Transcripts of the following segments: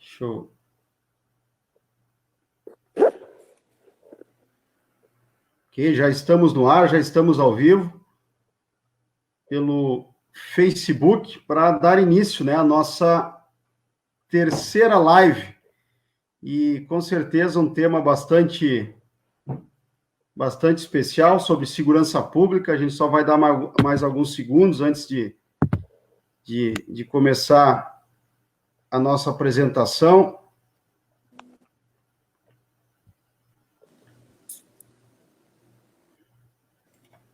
Show. Ok, já estamos no ar, já estamos ao vivo pelo Facebook para dar início, né, à nossa terceira live. E com certeza um tema bastante especial sobre segurança pública. A gente só vai dar mais alguns segundos antes de começar a nossa apresentação.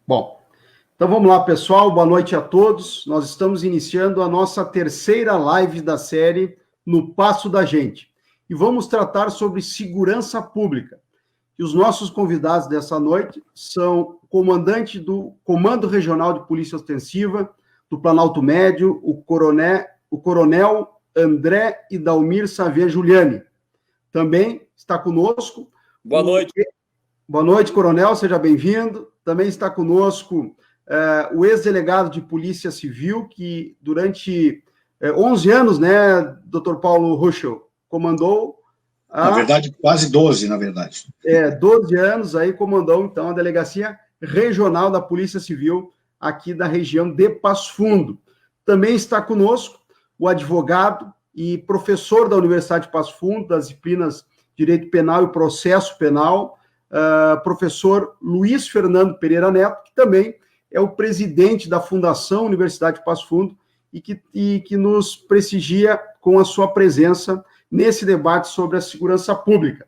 Bom, então vamos lá, pessoal. Boa noite a todos. Nós estamos iniciando a nossa terceira live da série No Passo da Gente. E vamos tratar sobre segurança pública. E os nossos convidados dessa noite são o comandante do Comando Regional de Polícia Ostensiva do Planalto Médio, o coronel André Idalmir Xavier Giuliani. Também está conosco... Boa noite. Boa noite, coronel, seja bem-vindo. Também está conosco o ex-delegado de Polícia Civil, que durante 11 anos, né, Dr. Paulo Ruschel, comandou... Na verdade, quase 12, na verdade. 12 anos aí comandou, então, a Delegacia Regional da Polícia Civil aqui da região de Passo Fundo. Também está conosco o advogado e professor da Universidade de Passo Fundo, das disciplinas Direito Penal e Processo Penal, professor Luiz Fernando Pereira Neto, que também é o presidente da Fundação Universidade de Passo Fundo e que nos prestigia com a sua presença nesse debate sobre a segurança pública.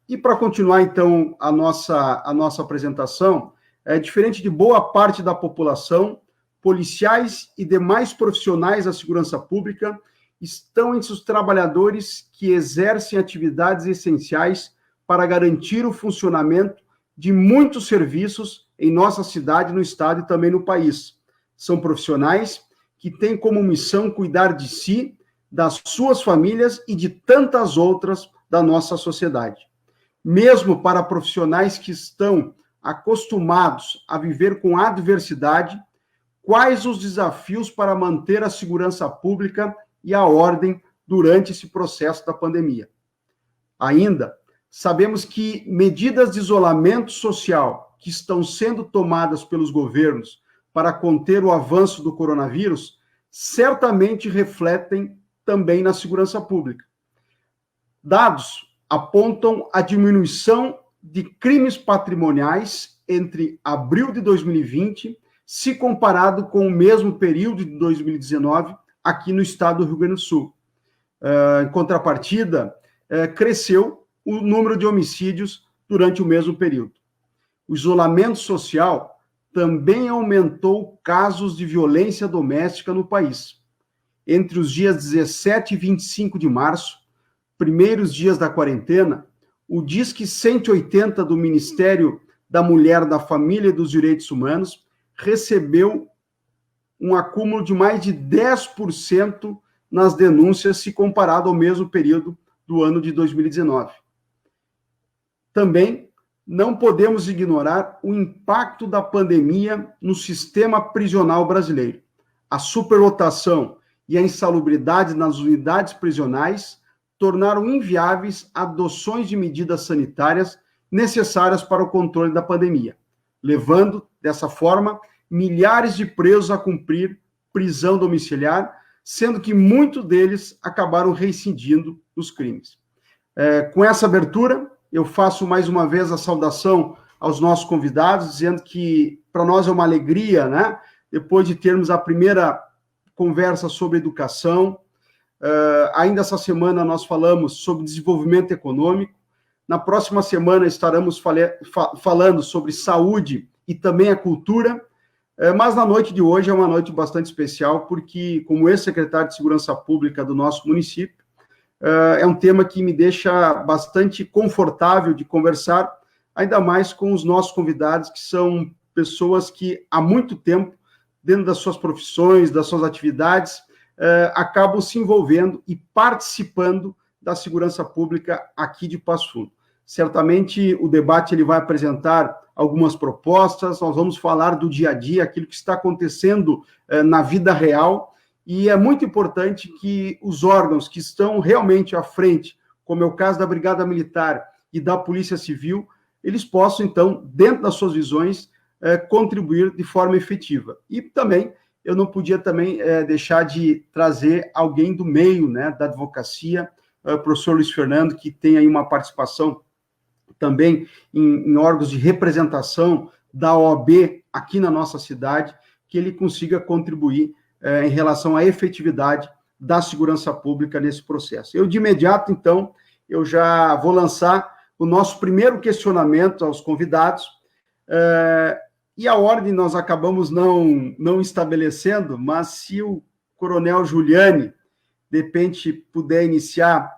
E para continuar, então, a nossa apresentação, diferente de boa parte da população, policiais e demais profissionais da segurança pública estão entre os trabalhadores que exercem atividades essenciais para garantir o funcionamento de muitos serviços em nossa cidade, no estado e também no país. São profissionais que têm como missão cuidar de si, das suas famílias e de tantas outras da nossa sociedade. Mesmo para profissionais que estão acostumados a viver com adversidade, quais os desafios para manter a segurança pública e a ordem durante esse processo da pandemia? Ainda, sabemos que medidas de isolamento social que estão sendo tomadas pelos governos para conter o avanço do coronavírus certamente refletem também na segurança pública. Dados apontam a diminuição de crimes patrimoniais entre abril de 2020, se comparado com o mesmo período de 2019, aqui no estado do Rio Grande do Sul. Em contrapartida, cresceu o número de homicídios durante o mesmo período. O isolamento social também aumentou casos de violência doméstica no país. Entre os dias 17 e 25 de março, primeiros dias da quarentena, o Disque 180 do Ministério da Mulher, da Família e dos Direitos Humanos recebeu um acúmulo de mais de 10% nas denúncias se comparado ao mesmo período do ano de 2019. Também não podemos ignorar o impacto da pandemia no sistema prisional brasileiro. A superlotação e a insalubridade nas unidades prisionais tornaram inviáveis adoções de medidas sanitárias necessárias para o controle da pandemia, levando, dessa forma, milhares de presos a cumprir prisão domiciliar, sendo que muitos deles acabaram reincidindo nos crimes. Com essa abertura, eu faço mais uma vez a saudação aos nossos convidados, dizendo que para nós é uma alegria, né? Depois de termos a primeira conversa sobre educação, ainda essa semana nós falamos sobre desenvolvimento econômico, na próxima semana estaremos falando sobre saúde e também a cultura, mas na noite de hoje é uma noite bastante especial, porque como ex-secretário de Segurança Pública do nosso município, é um tema que me deixa bastante confortável de conversar, ainda mais com os nossos convidados, que são pessoas que há muito tempo, dentro das suas profissões, das suas atividades, acabam se envolvendo e participando da segurança pública aqui de Passo Fundo. Certamente o debate ele vai apresentar algumas propostas, nós vamos falar do dia a dia, aquilo que está acontecendo na vida real, E é muito importante que os órgãos que estão realmente à frente, como é o caso da Brigada Militar e da Polícia Civil, eles possam, então, dentro das suas visões, contribuir de forma efetiva. E também, eu não podia também deixar de trazer alguém do meio, né, da advocacia, o professor Luiz Fernando, que tem aí uma participação também em órgãos de representação da OAB aqui na nossa cidade, que ele consiga contribuir em relação à efetividade da segurança pública nesse processo. Eu, de imediato, então, eu já vou lançar o nosso primeiro questionamento aos convidados, e a ordem nós acabamos não estabelecendo, mas se o coronel Giuliani, de repente, puder iniciar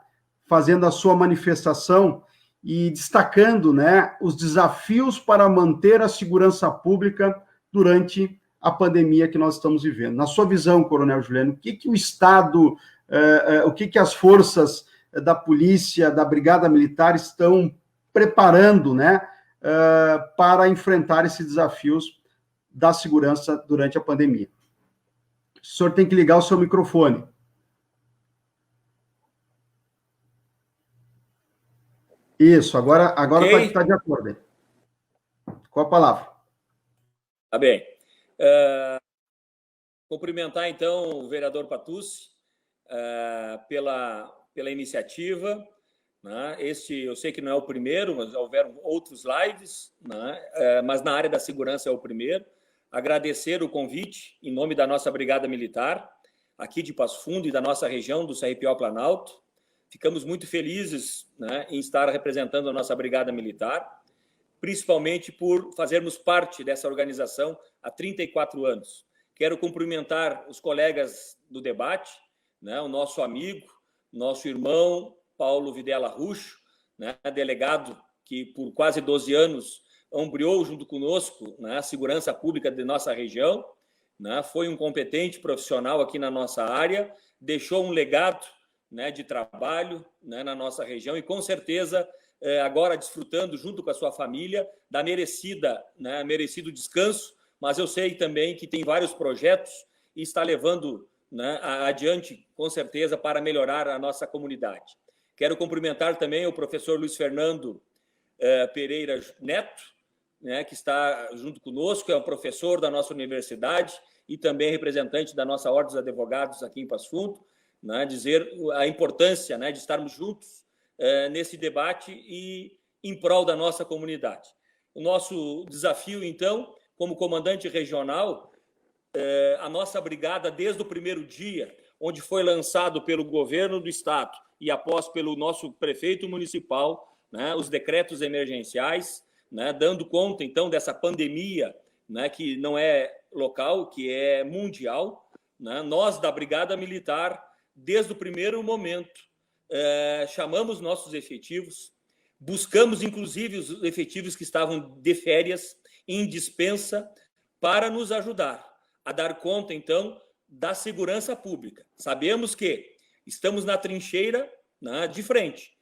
fazendo a sua manifestação e destacando, né, os desafios para manter a segurança pública durante a pandemia que nós estamos vivendo. Na sua visão, coronel Giuliani, o que o Estado, o que as forças da polícia, da Brigada Militar estão preparando, né, para enfrentar esses desafios da segurança durante a pandemia? O senhor tem que ligar o seu microfone. Isso, agora Okay. está de acordo. Com a palavra. Tá bem. Cumprimentar, então, o vereador Patucci pela iniciativa. Né? Eu sei que não é o primeiro, mas houveram outros lives, né? Mas na área da segurança é o primeiro. Agradecer o convite em nome da nossa Brigada Militar, aqui de Passo Fundo e da nossa região do CRPO Planalto. Ficamos muito felizes, né, em estar representando a nossa Brigada Militar, principalmente por fazermos parte dessa organização há 34 anos. Quero cumprimentar os colegas do debate, né, o nosso amigo, nosso irmão, Paulo Videla Ruxo, né, delegado que por quase 12 anos ombreou junto conosco, né, a segurança pública de nossa região, né, foi um competente profissional aqui na nossa área, deixou um legado, né, de trabalho, né, na nossa região e, com certeza, agora desfrutando, junto com a sua família, da merecido descanso, mas eu sei também que tem vários projetos e está levando, né, adiante, com certeza, para melhorar a nossa comunidade. Quero cumprimentar também o professor Luiz Fernando Pereira Neto, né, que está junto conosco, é um professor da nossa universidade e também representante da nossa Ordem dos Advogados aqui em Passo Fundo, né, dizer a importância, né, de estarmos juntos nesse debate e em prol da nossa comunidade. O nosso desafio, então, como comandante regional, a nossa brigada, desde o primeiro dia, onde foi lançado pelo governo do Estado e após pelo nosso prefeito municipal, né, os decretos emergenciais, né, dando conta, então, dessa pandemia, né, que não é local, que é mundial, né, nós, da Brigada Militar, desde o primeiro momento, chamamos nossos efetivos, buscamos, inclusive, os efetivos que estavam de férias, em dispensa, para nos ajudar a dar conta, então, da segurança pública. Sabemos que estamos na trincheira, né, de frente.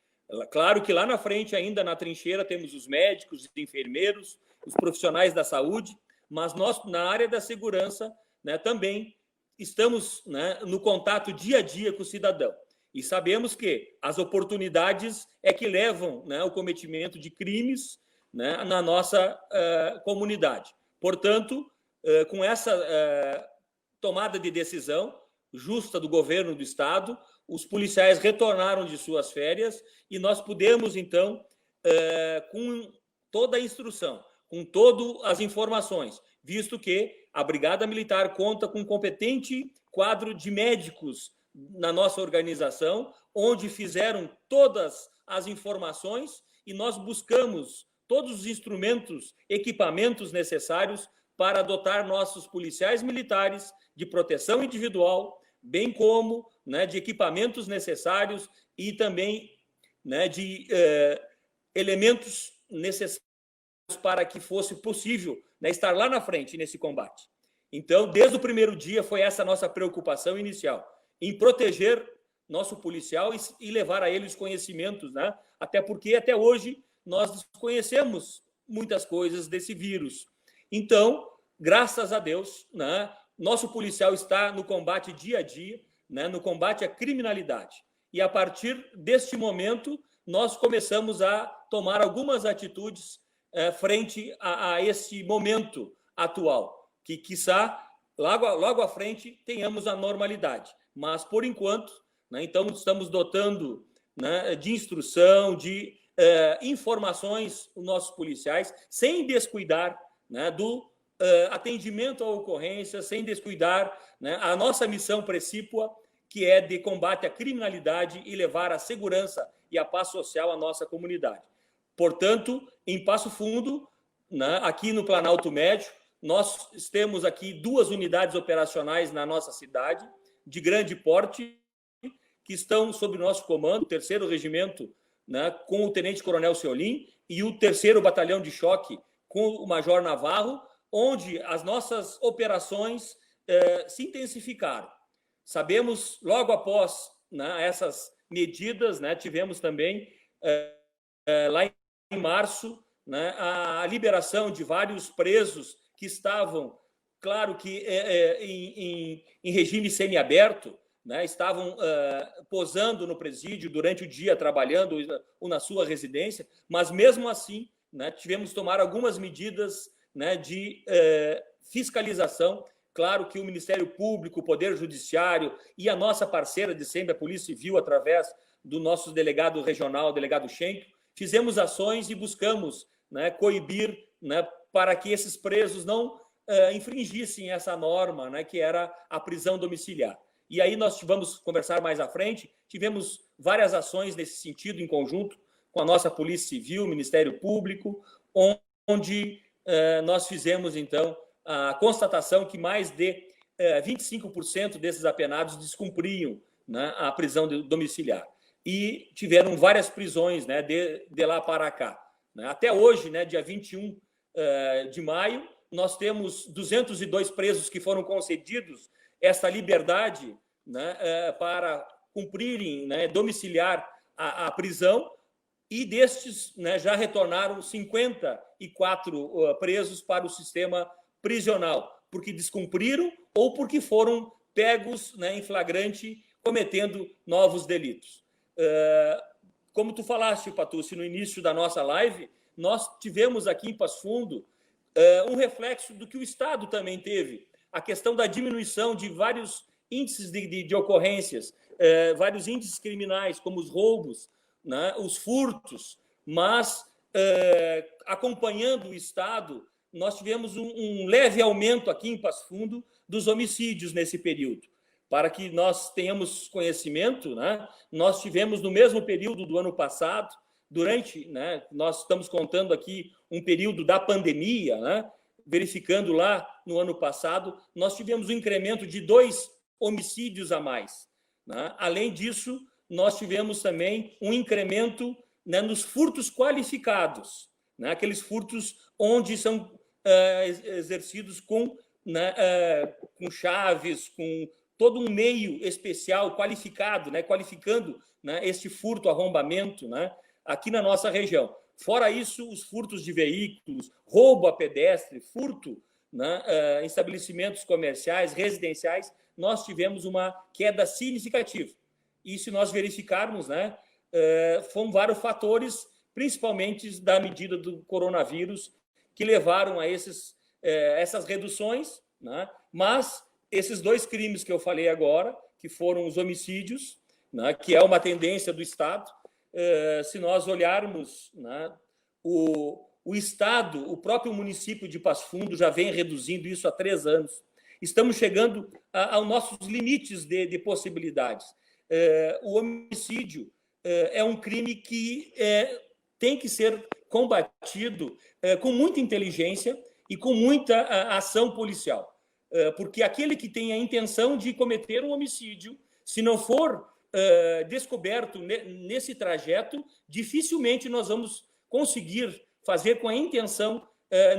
Claro que lá na frente, ainda na trincheira, temos os médicos, os enfermeiros, os profissionais da saúde, mas nós, na área da segurança, né, também estamos, né, no contato dia a dia com o cidadão. E sabemos que as oportunidades é que levam, né, ao cometimento de crimes, né, na nossa comunidade. Portanto, com essa tomada de decisão justa do governo do Estado, os policiais retornaram de suas férias e nós pudemos, então, com toda a instrução, com todas as informações, visto que a Brigada Militar conta com um competente quadro de médicos na nossa organização, onde fizeram todas as informações e nós buscamos todos os instrumentos, equipamentos necessários para dotar nossos policiais militares de proteção individual, bem como, né, de equipamentos necessários e também, né, de elementos necessários para que fosse possível, né, estar lá na frente nesse combate. Então, desde o primeiro dia, foi essa nossa preocupação inicial, em proteger nosso policial e levar a ele os conhecimentos, né? Até porque, até hoje, nós desconhecemos muitas coisas desse vírus. Então, graças a Deus, né, nosso policial está no combate dia a dia, né, no combate à criminalidade. E, a partir deste momento, nós começamos a tomar algumas atitudes frente a esse momento atual, que, quiçá, logo à frente, tenhamos a normalidade. Mas, por enquanto, né, então, estamos dotando, né, de instrução, de informações os nossos policiais, sem descuidar, né, do atendimento à ocorrência, sem descuidar, né, a nossa missão precípua, que é de combate à criminalidade e levar a segurança e a paz social à nossa comunidade. Portanto, em Passo Fundo, né, aqui no Planalto Médio, nós temos aqui 2 unidades operacionais na nossa cidade, de grande porte, que estão sob nosso comando, o 3º Regimento, né, com o Tenente-Coronel Seolim, e o 3º Batalhão de Choque, com o Major Navarro, onde as nossas operações se intensificaram. Sabemos, logo após, né, essas medidas, né, tivemos também, lá em março, né, a liberação de vários presos que estavam, claro que em regime semiaberto, né, estavam posando no presídio durante o dia, trabalhando ou na sua residência, mas mesmo assim, né, tivemos que tomar algumas medidas, né, de fiscalização. Claro que o Ministério Público, o Poder Judiciário e a nossa parceira de sempre, a Polícia Civil, através do nosso delegado regional, o delegado Schenck, fizemos ações e buscamos, né, coibir, né, para que esses presos não infringissem essa norma, né, que era a prisão domiciliar. E aí nós vamos conversar mais à frente, tivemos várias ações nesse sentido, em conjunto com a nossa Polícia Civil, Ministério Público, onde nós fizemos, então, a constatação que mais de 25% desses apenados descumpriam, né, a prisão domiciliar. E tiveram várias prisões, né, de lá para cá. Né. Até hoje, né, dia 21 de maio, nós temos 202 presos que foram concedidos essa liberdade, né, para cumprirem, né, domiciliar a prisão, e destes, né, já retornaram 54 presos para o sistema prisional, porque descumpriram ou porque foram pegos, né, em flagrante, cometendo novos delitos. Como tu falaste, Patucci, no início da nossa live, nós tivemos aqui em Passo Fundo um reflexo do que o Estado também teve, a questão da diminuição de vários índices de ocorrências, vários índices criminais, como os roubos, né, os furtos, mas acompanhando o Estado, nós tivemos um leve aumento aqui em Passo Fundo dos homicídios nesse período. Para que nós tenhamos conhecimento, né, nós tivemos no mesmo período do ano passado, né, nós estamos contando aqui um período da pandemia, né, verificando lá no ano passado, nós tivemos um incremento de 2 homicídios a mais. Né? Além disso, nós tivemos também um incremento, né, nos furtos qualificados, né, aqueles furtos onde são exercidos com, né, com chaves, com todo um meio especial qualificado, né, qualificando, né, este furto, arrombamento, né, aqui na nossa região. Fora isso, os furtos de veículos, roubo a pedestre, furto, né, em estabelecimentos comerciais, residenciais, nós tivemos uma queda significativa. E se nós verificarmos, né, foram vários fatores, principalmente da medida do coronavírus, que levaram a essas reduções, né, mas esses 2 crimes que eu falei agora, que foram os homicídios, né, que é uma tendência do Estado, se nós olharmos, né, o Estado, o próprio município de Passo Fundo já vem reduzindo isso há 3 anos. Estamos chegando aos nossos limites de possibilidades. O homicídio é um crime que tem que ser combatido com muita inteligência e com muita ação policial. Porque aquele que tem a intenção de cometer um homicídio, se não for descoberto nesse trajeto, dificilmente nós vamos conseguir fazer com a intenção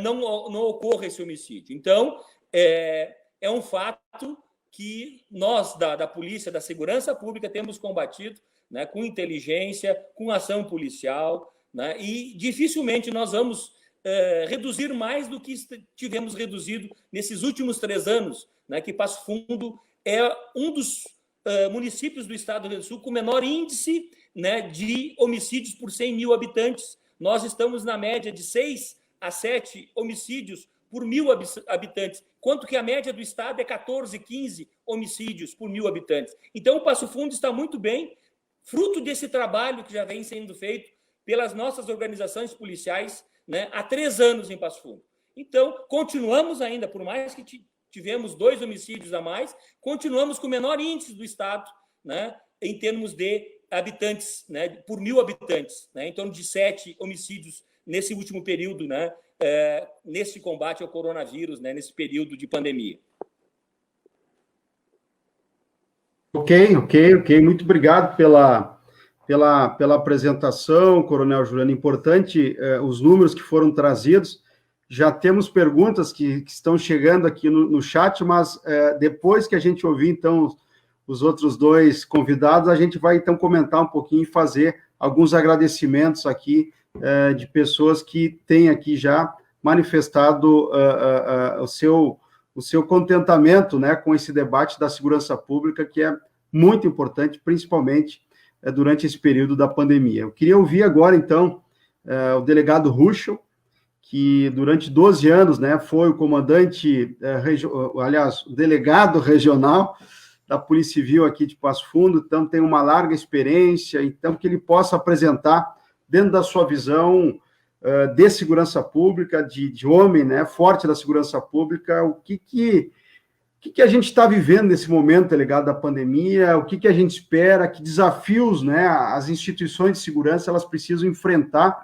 não ocorra esse homicídio. Então, é um fato que nós, da Polícia, da Segurança Pública, temos combatido, né, com inteligência, com ação policial, né, e dificilmente nós vamos reduzir mais do que tivemos reduzido nesses últimos 3 anos, né, que Passo Fundo é um dos municípios do estado do Rio Grande do Sul com menor índice, né, de homicídios por 100 mil habitantes. Nós estamos na média de 6 a 7 homicídios por 1.000 habitantes, quanto que a média do estado é 14, 15 homicídios por 1.000 habitantes. Então, o Passo Fundo está muito bem, fruto desse trabalho que já vem sendo feito pelas nossas organizações policiais, né, há 3 anos em Passo Fundo. Então, continuamos ainda, por mais que tivemos 2 homicídios a mais, continuamos com o menor índice do estado, né, em termos de habitantes, né, por 1.000 habitantes, né, em torno de 7 homicídios nesse último período, né, nesse combate ao coronavírus, né, nesse período de pandemia. Ok. Muito obrigado pela apresentação, Coronel Juliano. Importante os números que foram trazidos. Já temos perguntas que estão chegando aqui no chat, mas depois que a gente ouvir, então, os outros 2 convidados, a gente vai, então, comentar um pouquinho e fazer alguns agradecimentos aqui de pessoas que têm aqui já manifestado o seu contentamento, né, com esse debate da segurança pública, que é muito importante, principalmente durante esse período da pandemia. Eu queria ouvir agora, então, o delegado Ruschel, que durante 12 anos, né, foi o comandante, o delegado regional da Polícia Civil aqui de Passo Fundo, então tem uma larga experiência, então que ele possa apresentar, dentro da sua visão de segurança pública, de homem, né, forte da segurança pública, o que a gente está vivendo nesse momento, delegado, da pandemia, o que a gente espera, que desafios, né, as instituições de segurança elas precisam enfrentar,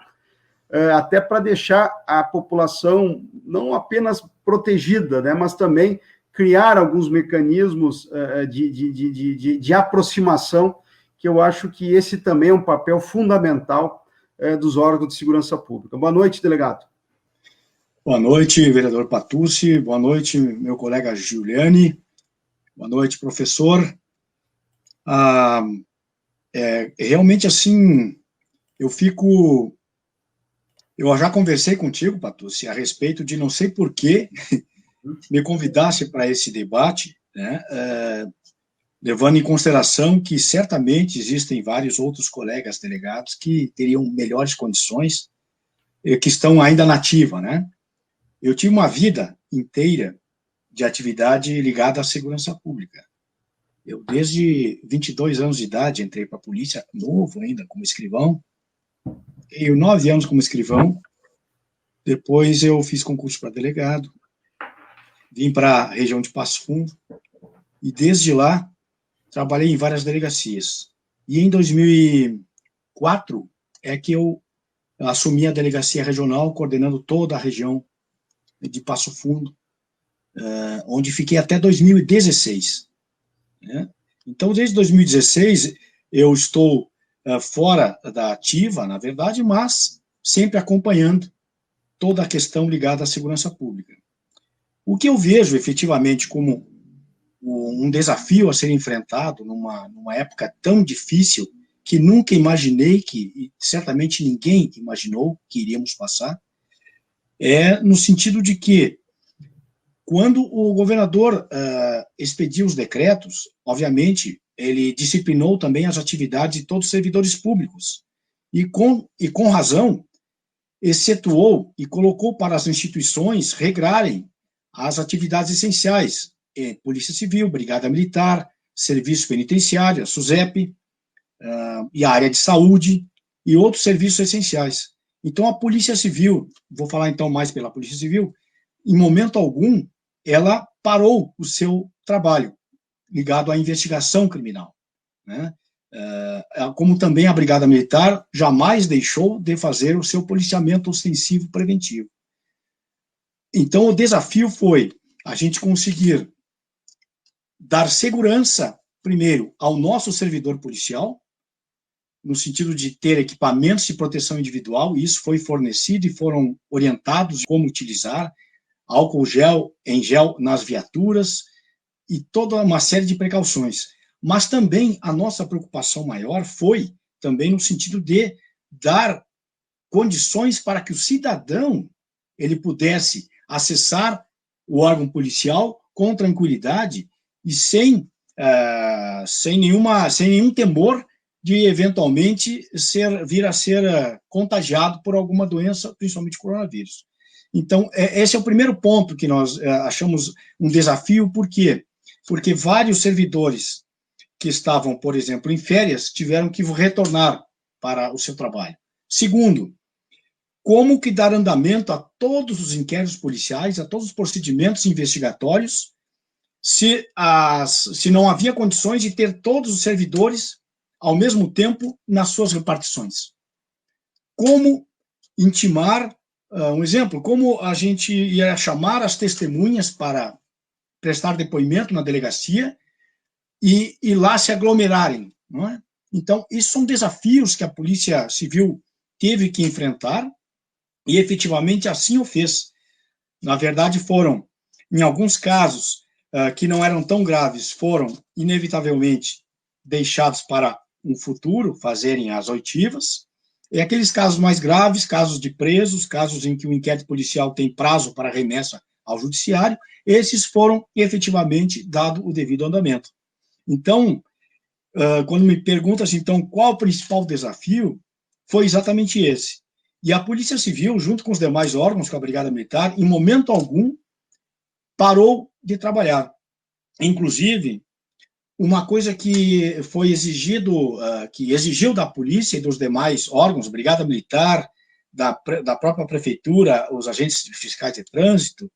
até para deixar a população não apenas protegida, né, mas também criar alguns mecanismos de aproximação, que eu acho que esse também é um papel fundamental dos órgãos de segurança pública. Boa noite, delegado. Boa noite, vereador Patucci. Boa noite, meu colega Giuliani. Boa noite, professor. Realmente, assim, eu já conversei contigo, Patucci, a respeito de não sei por que me convidasse para esse debate, né, levando em consideração que certamente existem vários outros colegas delegados que teriam melhores condições, que estão ainda na ativa, né? Eu tive uma vida inteira de atividade ligada à segurança pública. Eu, desde 22 anos de idade, entrei para a polícia, novo ainda, como escrivão. Tenho 9 anos como escrivão. Depois eu fiz concurso para delegado. Vim para a região de Passo Fundo. E desde lá, trabalhei em várias delegacias. E em 2004 é que eu assumi a delegacia regional, coordenando toda a região de Passo Fundo, onde fiquei até 2016. Né? Então, desde 2016, eu estou fora da ativa, na verdade, mas sempre acompanhando toda a questão ligada à segurança pública. O que eu vejo, efetivamente, como um desafio a ser enfrentado numa época tão difícil, que nunca imaginei, e certamente ninguém imaginou que iríamos passar, no sentido de que, quando o governador expediu os decretos, obviamente, ele disciplinou também as atividades de todos os servidores públicos, e com razão, excetuou e colocou para as instituições regrarem as atividades essenciais, Polícia Civil, Brigada Militar, Serviço Penitenciário, SUSEP, e a área de saúde, e outros serviços essenciais. Então, a Polícia Civil, vou falar então mais pela Polícia Civil, em momento algum, ela parou o seu trabalho ligado à investigação criminal, né? Como também a Brigada Militar jamais deixou de fazer o seu policiamento ostensivo preventivo. Então, o desafio foi a gente conseguir dar segurança, primeiro, ao nosso servidor policial, no sentido de ter equipamentos de proteção individual, e isso foi fornecido e foram orientados como utilizar, álcool gel, em gel nas viaturas, e toda uma série de precauções. Mas também a nossa preocupação maior foi também no sentido de dar condições para que o cidadão ele pudesse acessar o órgão policial com tranquilidade e sem nenhum temor de eventualmente vir a ser contagiado por alguma doença, principalmente coronavírus. Então, esse é o primeiro ponto que nós achamos um desafio. Por quê? Porque vários servidores que estavam, por exemplo, em férias, tiveram que retornar para o seu trabalho. Segundo, como que dar andamento a todos os inquéritos policiais, a todos os procedimentos investigatórios, se não havia condições de ter todos os servidores ao mesmo tempo nas suas repartições? Como intimar, um exemplo, como a gente ia chamar as testemunhas para prestar depoimento na delegacia e lá se aglomerarem, não é? Então, isso são desafios que a Polícia Civil teve que enfrentar e efetivamente assim o fez. Na verdade, foram, em alguns casos que não eram tão graves, foram inevitavelmente deixados para um futuro fazerem as oitivas. E aqueles casos mais graves, casos de presos, casos em que o inquérito policial tem prazo para remessa ao judiciário, esses foram efetivamente dado o devido andamento. Então, quando me perguntam assim, então, qual o principal desafio, foi exatamente esse. E a Polícia Civil, junto com os demais órgãos, com a Brigada Militar, em momento algum, parou de trabalhar. Inclusive, uma coisa que foi que exigiu da polícia e dos demais órgãos, Brigada Militar, da própria Prefeitura, os agentes fiscais de trânsito,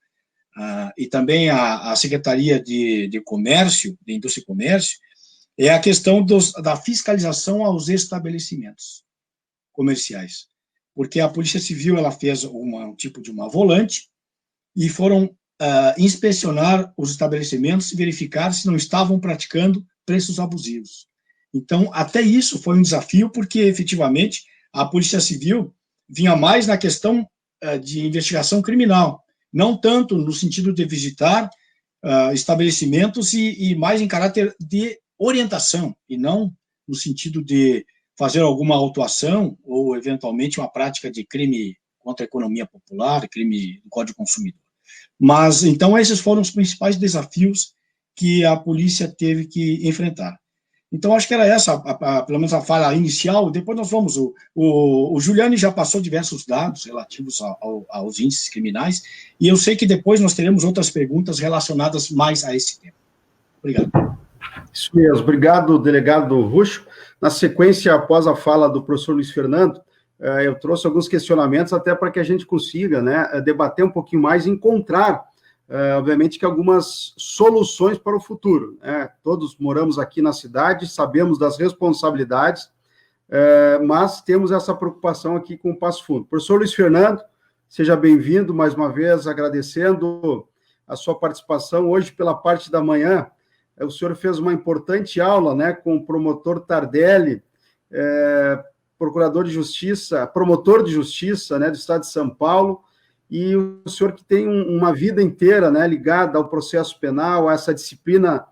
e também a Secretaria de Comércio, de Indústria e Comércio, é a questão da fiscalização aos estabelecimentos comerciais. Porque a Polícia Civil ela fez um tipo de uma volante e foram inspecionar os estabelecimentos e verificar se não estavam praticando preços abusivos. Então, até isso foi um desafio, porque, efetivamente, a Polícia Civil vinha mais na questão de investigação criminal, não tanto no sentido de visitar estabelecimentos e mais em caráter de orientação, e não no sentido de fazer alguma autuação ou, eventualmente, uma prática de crime contra a economia popular, crime do Código Consumidor. Mas, então, esses foram os principais desafios que a polícia teve que enfrentar. Então, acho que era essa, pelo menos a fala inicial. Depois nós vamos... O Juliane já passou diversos dados relativos aos índices criminais, e eu sei que depois nós teremos outras perguntas relacionadas mais a esse tema. Obrigado. Isso mesmo. Obrigado, delegado Rucho. Na sequência, após a fala do professor Luiz Fernando, eu trouxe alguns questionamentos até para que a gente consiga, né, debater um pouquinho mais e encontrar, obviamente, que algumas soluções para o futuro, né? Todos moramos aqui na cidade, sabemos das responsabilidades, mas temos essa preocupação aqui com o Passo Fundo. Professor Luiz Fernando, seja bem-vindo mais uma vez, agradecendo a sua participação hoje pela parte da manhã. O senhor fez uma importante aula, né, com o promotor Tardelli, promotor de justiça, né, do Estado de São Paulo, e o senhor que tem uma vida inteira, né, ligada ao processo penal, a essa disciplina,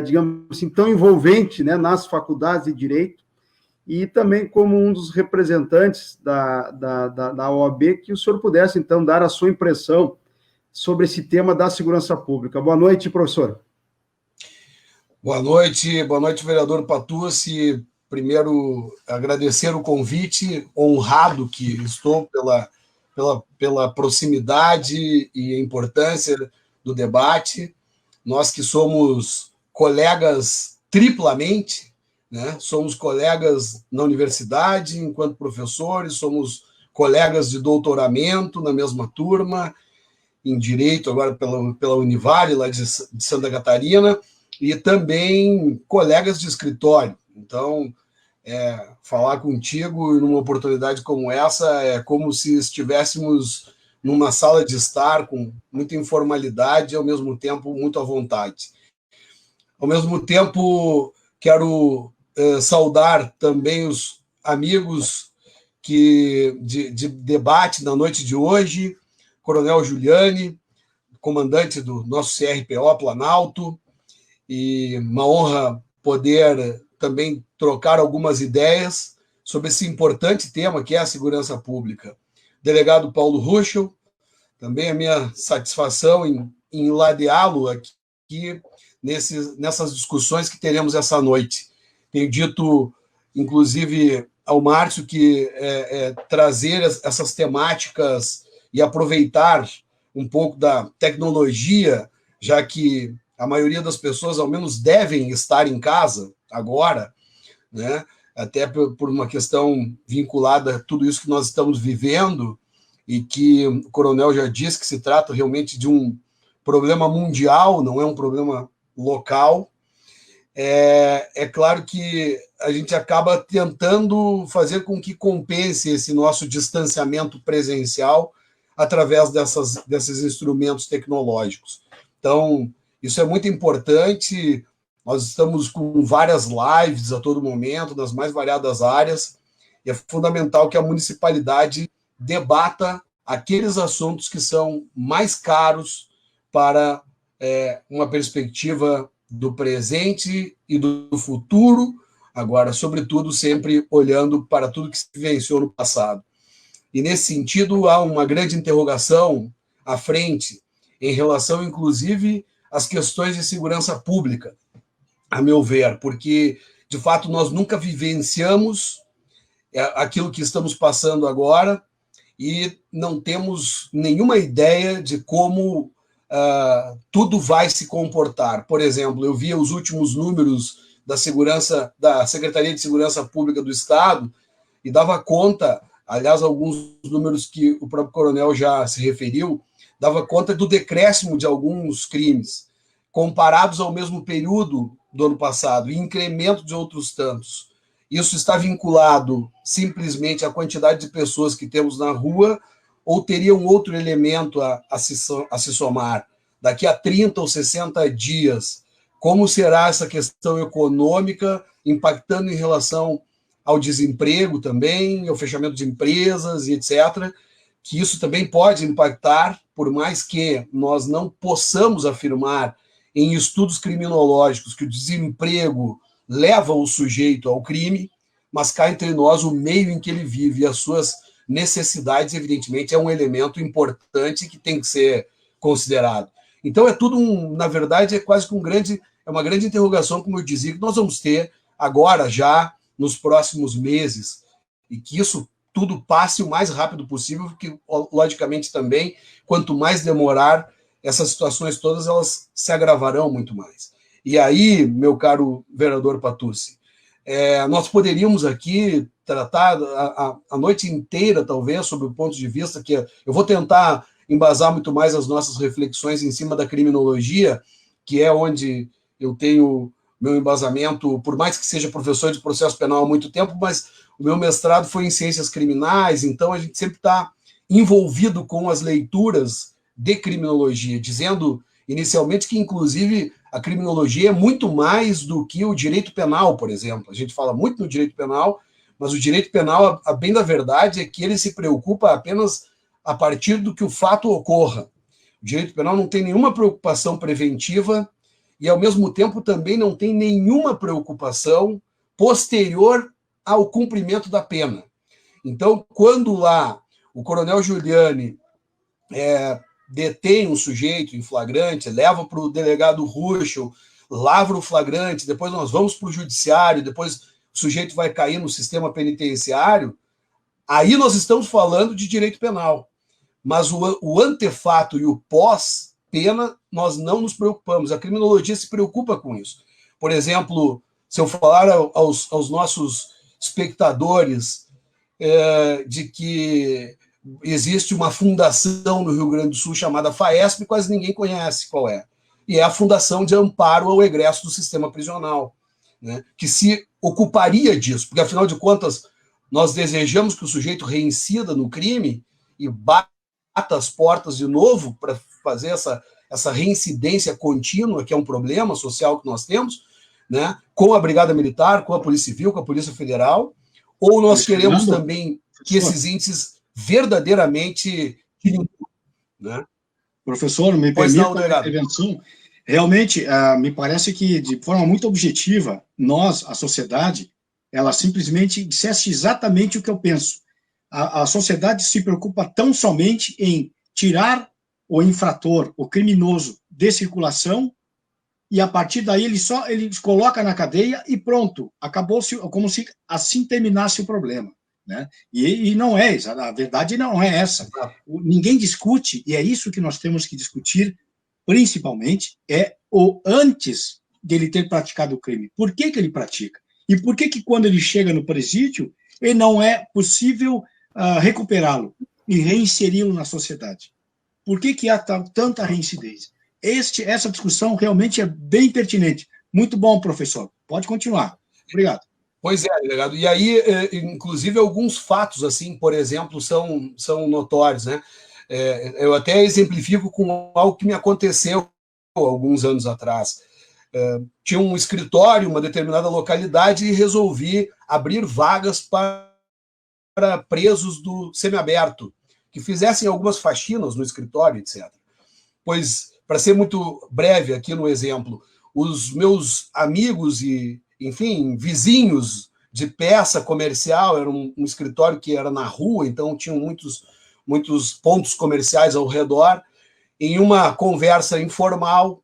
digamos assim, tão envolvente, né, nas faculdades de Direito, e também como um dos representantes da OAB, que o senhor pudesse, então, dar a sua impressão sobre esse tema da segurança pública. Boa noite, professor. Boa noite, vereador Patucci. Primeiro, agradecer o convite, honrado que estou pela proximidade e a importância do debate. Nós que somos colegas triplamente, né? Somos colegas na universidade, enquanto professores, somos colegas de doutoramento na mesma turma, em Direito, agora pela Univale, lá de Santa Catarina, e também colegas de escritório. Então, falar contigo numa oportunidade como essa é como se estivéssemos numa sala de estar com muita informalidade e, ao mesmo tempo, muito à vontade. Ao mesmo tempo, quero saudar também os amigos de debate na noite de hoje, Coronel Juliane, comandante do nosso CRPO Planalto, e uma honra poder também trocar algumas ideias sobre esse importante tema que é a segurança pública. Delegado Paulo Ruschel, também a minha satisfação em enladeá-lo aqui nessas discussões que teremos essa noite. Tenho dito, inclusive, ao Márcio que trazer essas temáticas e aproveitar um pouco da tecnologia, já que a maioria das pessoas, ao menos, devem estar em casa agora, né? Até por uma questão vinculada a tudo isso que nós estamos vivendo, e que o coronel já disse que se trata realmente de um problema mundial, não é um problema local. É claro que a gente acaba tentando fazer com que compense esse nosso distanciamento presencial através desses instrumentos tecnológicos. Então, isso é muito importante. Nós estamos com várias lives a todo momento, das mais variadas áreas, e é fundamental que a municipalidade debata aqueles assuntos que são mais caros para uma perspectiva do presente e do futuro, agora, sobretudo, sempre olhando para tudo que se vivenciou no passado. E, nesse sentido, há uma grande interrogação à frente em relação, inclusive, às questões de segurança pública, a meu ver, porque, de fato, nós nunca vivenciamos aquilo que estamos passando agora e não temos nenhuma ideia de como tudo vai se comportar. Por exemplo, eu vi os últimos números da Secretaria de Segurança Pública do Estado e dava conta, aliás, alguns números que o próprio coronel já se referiu, dava conta do decréscimo de alguns crimes, comparados ao mesmo período do ano passado, e incremento de outros tantos. Isso está vinculado simplesmente à quantidade de pessoas que temos na rua, ou teria um outro elemento a se somar? Daqui a 30 ou 60 dias, como será essa questão econômica, impactando em relação ao desemprego também, ao fechamento de empresas e etc., que isso também pode impactar, por mais que nós não possamos afirmar em estudos criminológicos que o desemprego leva o sujeito ao crime, mas cá entre nós o meio em que ele vive e as suas necessidades, evidentemente, é um elemento importante que tem que ser considerado. Então é tudo, na verdade, é quase que uma grande interrogação, como eu dizia, que nós vamos ter agora já nos próximos meses, e que isso tudo passe o mais rápido possível, porque, logicamente, também, quanto mais demorar, essas situações todas elas se agravarão muito mais. E aí, meu caro vereador Patucci, nós poderíamos aqui tratar a noite inteira, talvez, sobre o ponto de vista que eu vou tentar embasar muito mais as nossas reflexões em cima da criminologia, que é onde eu tenho meu embasamento, por mais que seja professor de processo penal há muito tempo, mas o meu mestrado foi em ciências criminais, então a gente sempre está envolvido com as leituras de criminologia, dizendo inicialmente que, inclusive, a criminologia é muito mais do que o direito penal, por exemplo. A gente fala muito no direito penal, mas o direito penal, a bem da verdade, é que ele se preocupa apenas a partir do que o fato ocorra. O direito penal não tem nenhuma preocupação preventiva e, ao mesmo tempo, também não tem nenhuma preocupação posterior ao cumprimento da pena. Então, quando lá o coronel Giuliani detém um sujeito em flagrante, leva para o delegado Ruschel, lavra o flagrante, depois nós vamos para o judiciário, depois o sujeito vai cair no sistema penitenciário, aí nós estamos falando de direito penal. Mas o antefato e o pós-pena, nós não nos preocupamos. A criminologia se preocupa com isso. Por exemplo, se eu falar aos nossos espectadores de que existe uma fundação no Rio Grande do Sul chamada FAESP, quase ninguém conhece qual é. E é a Fundação de Amparo ao Egresso do Sistema Prisional, né, que se ocuparia disso, porque, afinal de contas, nós desejamos que o sujeito reincida no crime e bata as portas de novo para fazer essa reincidência contínua, que é um problema social que nós temos, né, com a Brigada Militar, com a Polícia Civil, com a Polícia Federal, ou nós queremos também que esses índices verdadeiramente, né? Professor, me permita uma intervenção. Realmente, me parece que, de forma muito objetiva, nós, a sociedade, ela simplesmente dissesse exatamente o que eu penso. A sociedade se preocupa tão somente em tirar o infrator, o criminoso, de circulação, e a partir daí ele coloca na cadeia e pronto, acabou-se, como se assim terminasse o problema. Né? E não é, a verdade não é essa. Ninguém discute, e é isso que nós temos que discutir, principalmente, é o antes dele ter praticado o crime. Por que ele pratica? E por que quando ele chega no presídio, ele não é possível recuperá-lo e reinseri-lo na sociedade? Por que há tanta reincidência? Essa discussão realmente é bem pertinente. Muito bom, professor. Pode continuar. Obrigado. Pois é, delegado. E aí, inclusive, alguns fatos, assim, por exemplo, são notórios, né? Eu até exemplifico com algo que me aconteceu alguns anos atrás. Tinha um escritório, uma determinada localidade, e resolvi abrir vagas para presos do semiaberto, que fizessem algumas faxinas no escritório, etc. Pois, para ser muito breve aqui no exemplo, os meus amigos e, enfim, vizinhos de peça comercial, era um escritório que era na rua, então tinham muitos pontos comerciais ao redor, em uma conversa informal: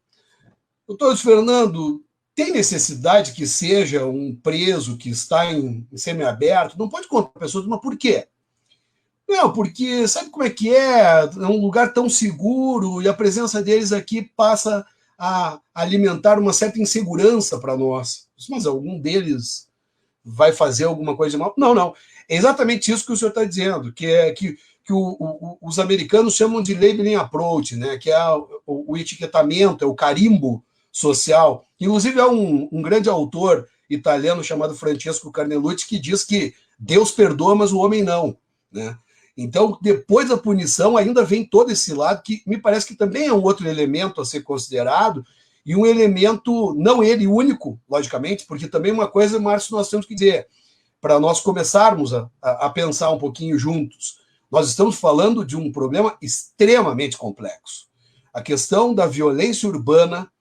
doutor Fernando, tem necessidade que seja um preso que está em semiaberto? Não pode contar para pessoas, mas por quê? Não, porque sabe como é que é um lugar tão seguro e a presença deles aqui passa a alimentar uma certa insegurança para nós. Mas algum deles vai fazer alguma coisa de mal? Não. É exatamente isso que o senhor está dizendo, que os americanos chamam de labeling approach, né? Que é o etiquetamento, é o carimbo social. Inclusive, há um grande autor italiano chamado Francesco Carnelucci que diz que Deus perdoa, mas o homem não, né? Então, depois da punição, ainda vem todo esse lado, que me parece que também é um outro elemento a ser considerado, e um elemento, não ele único, logicamente, porque também uma coisa, Márcio, nós temos que dizer, para nós começarmos a pensar um pouquinho juntos, nós estamos falando de um problema extremamente complexo. A questão da violência urbana,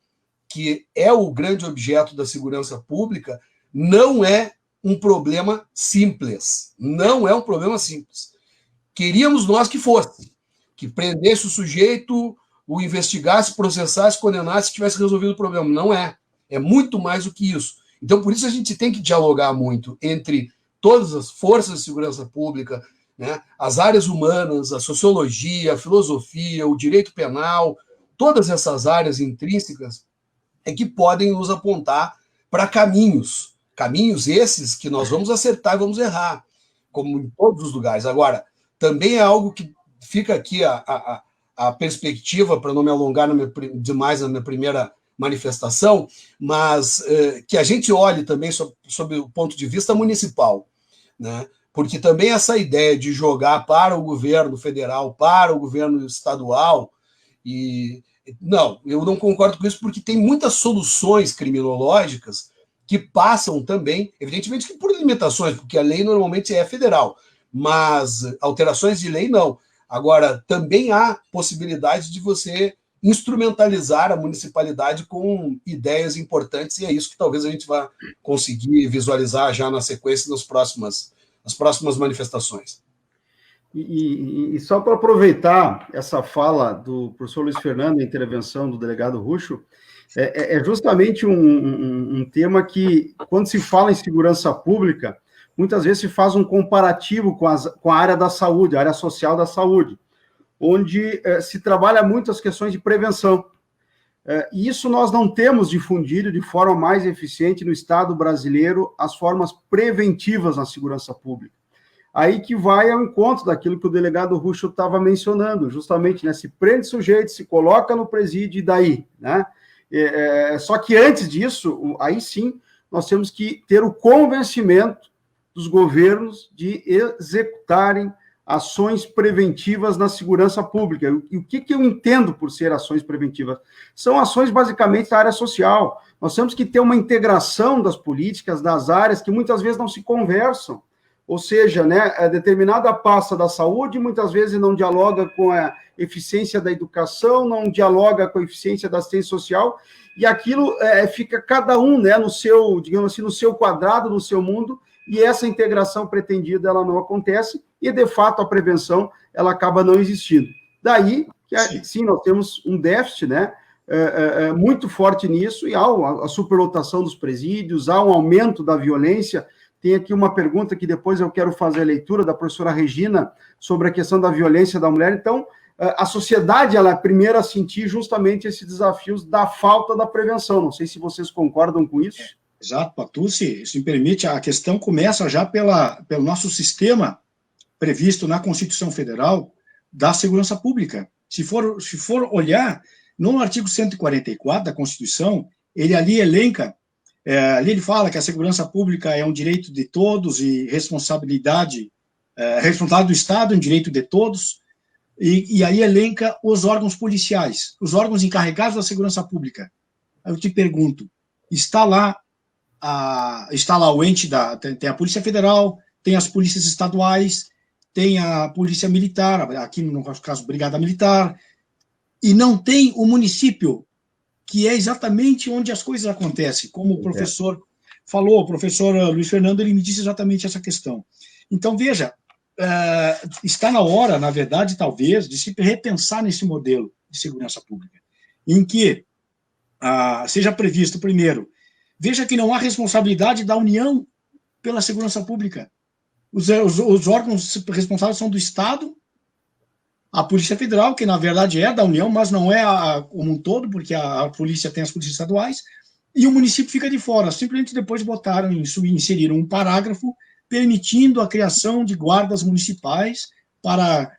que é o grande objeto da segurança pública, não é um problema simples. Não é um problema simples. Queríamos nós que fosse, que prendesse o sujeito, o investigasse, processasse, condenasse, tivesse resolvido o problema. Não é. É muito mais do que isso. Então, por isso a gente tem que dialogar muito entre todas as forças de segurança pública, né, as áreas humanas, a sociologia, a filosofia, o direito penal, todas essas áreas intrínsecas é que podem nos apontar para caminhos esses que nós vamos acertar e vamos errar, como em todos os lugares. Agora, também é algo que fica aqui a perspectiva, para não me alongar demais na minha primeira manifestação, mas que a gente olhe também sob o ponto de vista municipal, né? Porque também essa ideia de jogar para o governo federal, para o governo estadual, não, eu não concordo com isso, porque tem muitas soluções criminológicas que passam também, evidentemente que por limitações, porque a lei normalmente é federal, mas alterações de lei não. Agora, também há possibilidade de você instrumentalizar a municipalidade com ideias importantes, e é isso que talvez a gente vá conseguir visualizar já na sequência nas próximas manifestações. E só para aproveitar essa fala do professor Luiz Fernando, a intervenção do delegado Rucho, é justamente um tema que, quando se fala em segurança pública, muitas vezes se faz um comparativo com a área da saúde, a área social da saúde, onde se trabalha muito as questões de prevenção. E isso nós não temos difundido de forma mais eficiente no Estado brasileiro as formas preventivas na segurança pública. Aí que vai ao encontro daquilo que o delegado Rucho estava mencionando, justamente, né? Se prende sujeito, se coloca no presídio e daí, né? Só que antes disso, aí sim, nós temos que ter o convencimento dos governos de executarem ações preventivas na segurança pública. E o que eu entendo por ser ações preventivas? São ações basicamente da área social. Nós temos que ter uma integração das políticas, das áreas que muitas vezes não se conversam. Ou seja, né, a determinada pasta da saúde muitas vezes não dialoga com a eficiência da educação, não dialoga com a eficiência da assistência social, e aquilo fica cada um, né, no seu, digamos assim, no seu quadrado, no seu mundo, e essa integração pretendida ela não acontece, e de fato a prevenção ela acaba não existindo. Daí que sim, nós temos um déficit, né, muito forte nisso, e há a superlotação dos presídios, há um aumento da violência. Tem aqui uma pergunta que depois eu quero fazer a leitura da professora Regina sobre a questão da violência da mulher. Então, a sociedade ela é a primeira a sentir justamente esses desafios da falta da prevenção. Não sei se vocês concordam com isso. Exato, Patucci, se me permite, a questão começa já pelo nosso sistema previsto na Constituição Federal da Segurança Pública. Se for olhar, no artigo 144 da Constituição, ele ali elenca, ali ele fala que a segurança pública é um direito de todos e responsabilidade do Estado, um direito de todos, e aí elenca os órgãos policiais, os órgãos encarregados da segurança pública. Aí eu te pergunto, está lá o ente tem a Polícia Federal, tem as polícias estaduais, tem a Polícia Militar, aqui no nosso caso, Brigada Militar, e não tem o município, que é exatamente onde as coisas acontecem, como o professor falou, o professor Luiz Fernando, ele me disse exatamente essa questão. Então, veja, está na hora, na verdade, talvez, de se repensar nesse modelo de segurança pública, em que seja previsto, primeiro, veja que não há responsabilidade da União pela segurança pública. Os órgãos responsáveis são do Estado, a Polícia Federal, que na verdade é da União, mas não é como um todo, porque a polícia tem as polícias estaduais, e o município fica de fora. Simplesmente depois inseriram um parágrafo permitindo a criação de guardas municipais para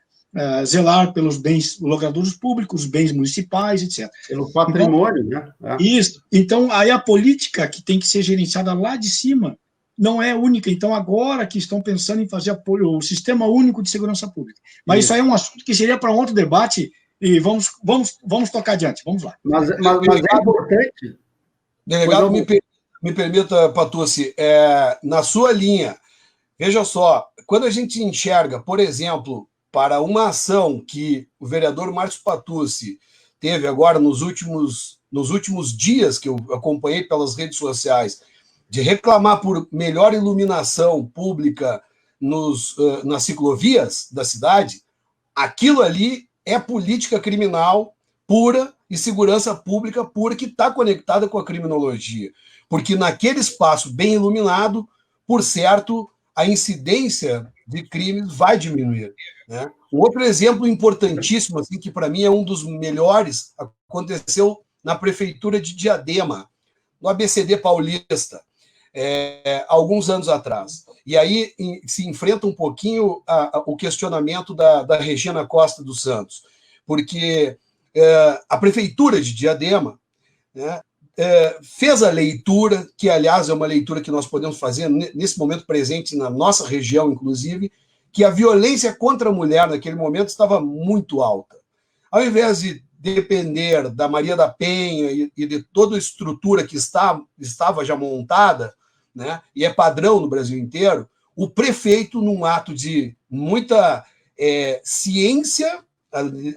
zelar pelos bens logradouros públicos, bens municipais, etc. Pelo patrimônio, então, né? Isso. Então, aí a política que tem que ser gerenciada lá de cima não é única. Então, agora que estão pensando em fazer o Sistema Único de Segurança Pública. Mas isso aí é um assunto que seria para outro debate, e vamos tocar adiante. Vamos lá. Mas é importante... Delegado, me permita, Patucci, na sua linha, veja só, quando a gente enxerga, por exemplo, para uma ação que o vereador Márcio Patucci teve agora nos últimos dias, que eu acompanhei pelas redes sociais, de reclamar por melhor iluminação pública nas ciclovias da cidade, aquilo ali é política criminal pura e segurança pública pura que está conectada com a criminologia. Porque naquele espaço bem iluminado, por certo, a incidência de crimes vai diminuir, né? Um outro exemplo importantíssimo, assim, que para mim é um dos melhores, aconteceu na Prefeitura de Diadema, no ABCD Paulista, alguns anos atrás. E aí se enfrenta um pouquinho o questionamento da Regina Costa dos Santos, porque a Prefeitura de Diadema, né, fez a leitura, que, aliás, é uma leitura que nós podemos fazer nesse momento presente na nossa região, inclusive, que a violência contra a mulher naquele momento estava muito alta. Ao invés de depender da Maria da Penha e de toda a estrutura que estava já montada, né, e é padrão no Brasil inteiro, o prefeito, num ato de muita ciência,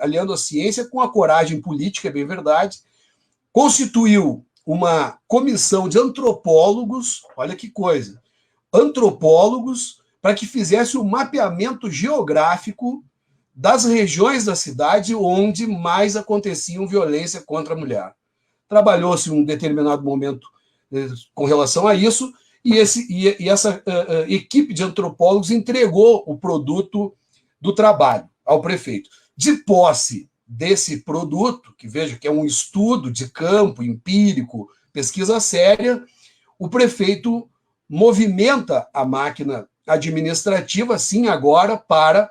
aliando a ciência com a coragem política, é bem verdade, constituiu uma comissão de antropólogos, olha que coisa, antropólogos, para que fizesse o mapeamento geográfico das regiões da cidade onde mais aconteciam violência contra a mulher. Trabalhou-se um determinado momento com relação a isso, e essa equipe de antropólogos entregou o produto do trabalho ao prefeito. De posse desse produto, que veja que é um estudo de campo, empírico, pesquisa séria, o prefeito movimenta a máquina administrativa, sim, agora, para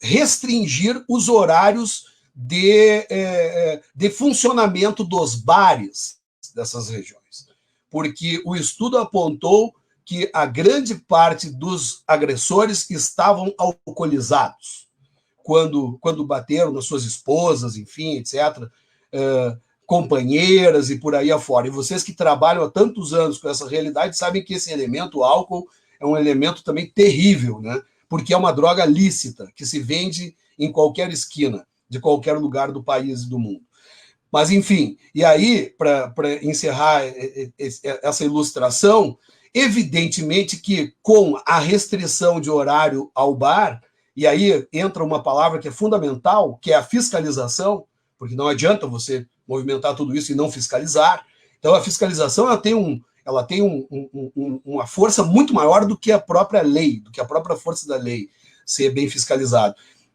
restringir os horários de funcionamento dos bares dessas regiões. Porque o estudo apontou que a grande parte dos agressores estavam alcoolizados quando bateram nas suas esposas, enfim, etc., companheiras e por aí afora. E vocês que trabalham há tantos anos com essa realidade sabem que esse elemento, o álcool, é um elemento também terrível, né? Porque é uma droga lícita, que se vende em qualquer esquina, de qualquer lugar do país e do mundo. Mas, enfim, e aí, para encerrar essa ilustração, evidentemente que com a restrição de horário ao bar, e aí entra uma palavra que é fundamental, que é a fiscalização, porque não adianta você movimentar tudo isso e não fiscalizar. Então, a fiscalização ela tem uma força muito maior do que a própria lei, do que a própria força da lei ser bem fiscalizado.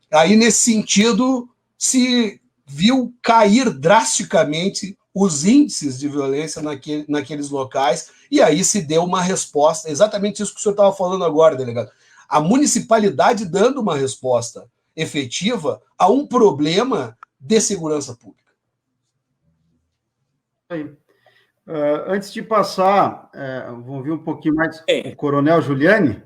Aí, nesse sentido, se viu cair drasticamente os índices de violência naqueles locais, e aí se deu uma resposta, exatamente isso que o senhor estava falando agora, delegado. A municipalidade dando uma resposta efetiva a um problema de segurança pública. Antes de passar, vou ouvir um pouquinho mais o Coronel Giuliani,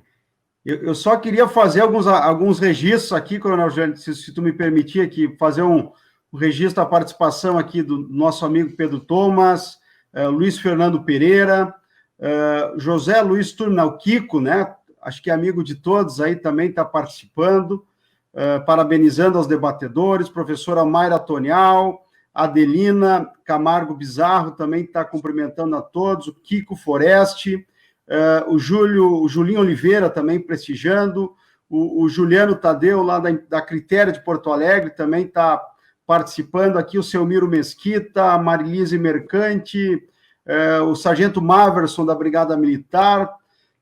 eu só queria fazer alguns registros aqui, Coronel Giuliani, se tu me permitir aqui, fazer um registro da participação aqui do nosso amigo Pedro Thomas, Luiz Fernando Pereira, José Luiz Turnal Kiko, né? Acho que é amigo de todos aí, também está participando, parabenizando aos debatedores, professora Mayra Tonial, Adelina Camargo Bizarro também está cumprimentando a todos, o Kiko Foreste, o Julinho Oliveira também prestigiando, o Juliano Tadeu, lá da Critério de Porto Alegre, também está participando aqui, o Selmiro Mesquita, a Marilise Mercante, o Sargento Maverson, da Brigada Militar,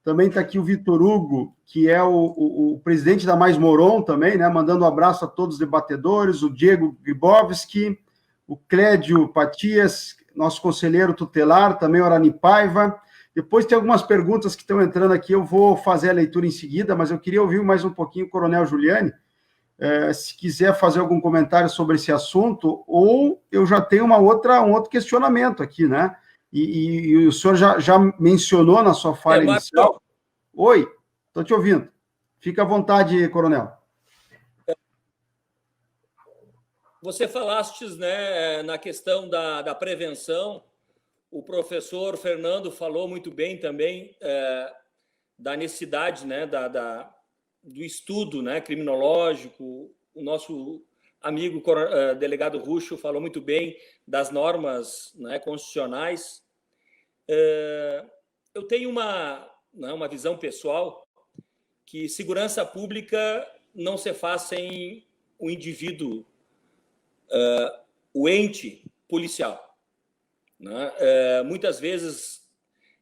também está aqui o Vitor Hugo, que é o presidente da Mais Moron também, né, mandando um abraço a todos os debatedores, o Diego Gribowski, o Clédio Patias, nosso conselheiro tutelar, também o Arani Paiva. Depois tem algumas perguntas que estão entrando aqui, eu vou fazer a leitura em seguida, mas eu queria ouvir mais um pouquinho o Coronel Giuliani, se quiser fazer algum comentário sobre esse assunto, ou eu já tenho um outro questionamento aqui, né? E o senhor já mencionou na sua fala inicial. Oi, estou te ouvindo. Fica à vontade, Coronel. Você falastes, né, na questão da prevenção, o professor Fernando falou muito bem também da necessidade, né, do estudo, né, criminológico. O nosso amigo delegado Ruxo falou muito bem das normas, né, constitucionais. Eu tenho uma visão pessoal que segurança pública não se faz sem o indivíduo, o ente policial, né? Muitas vezes,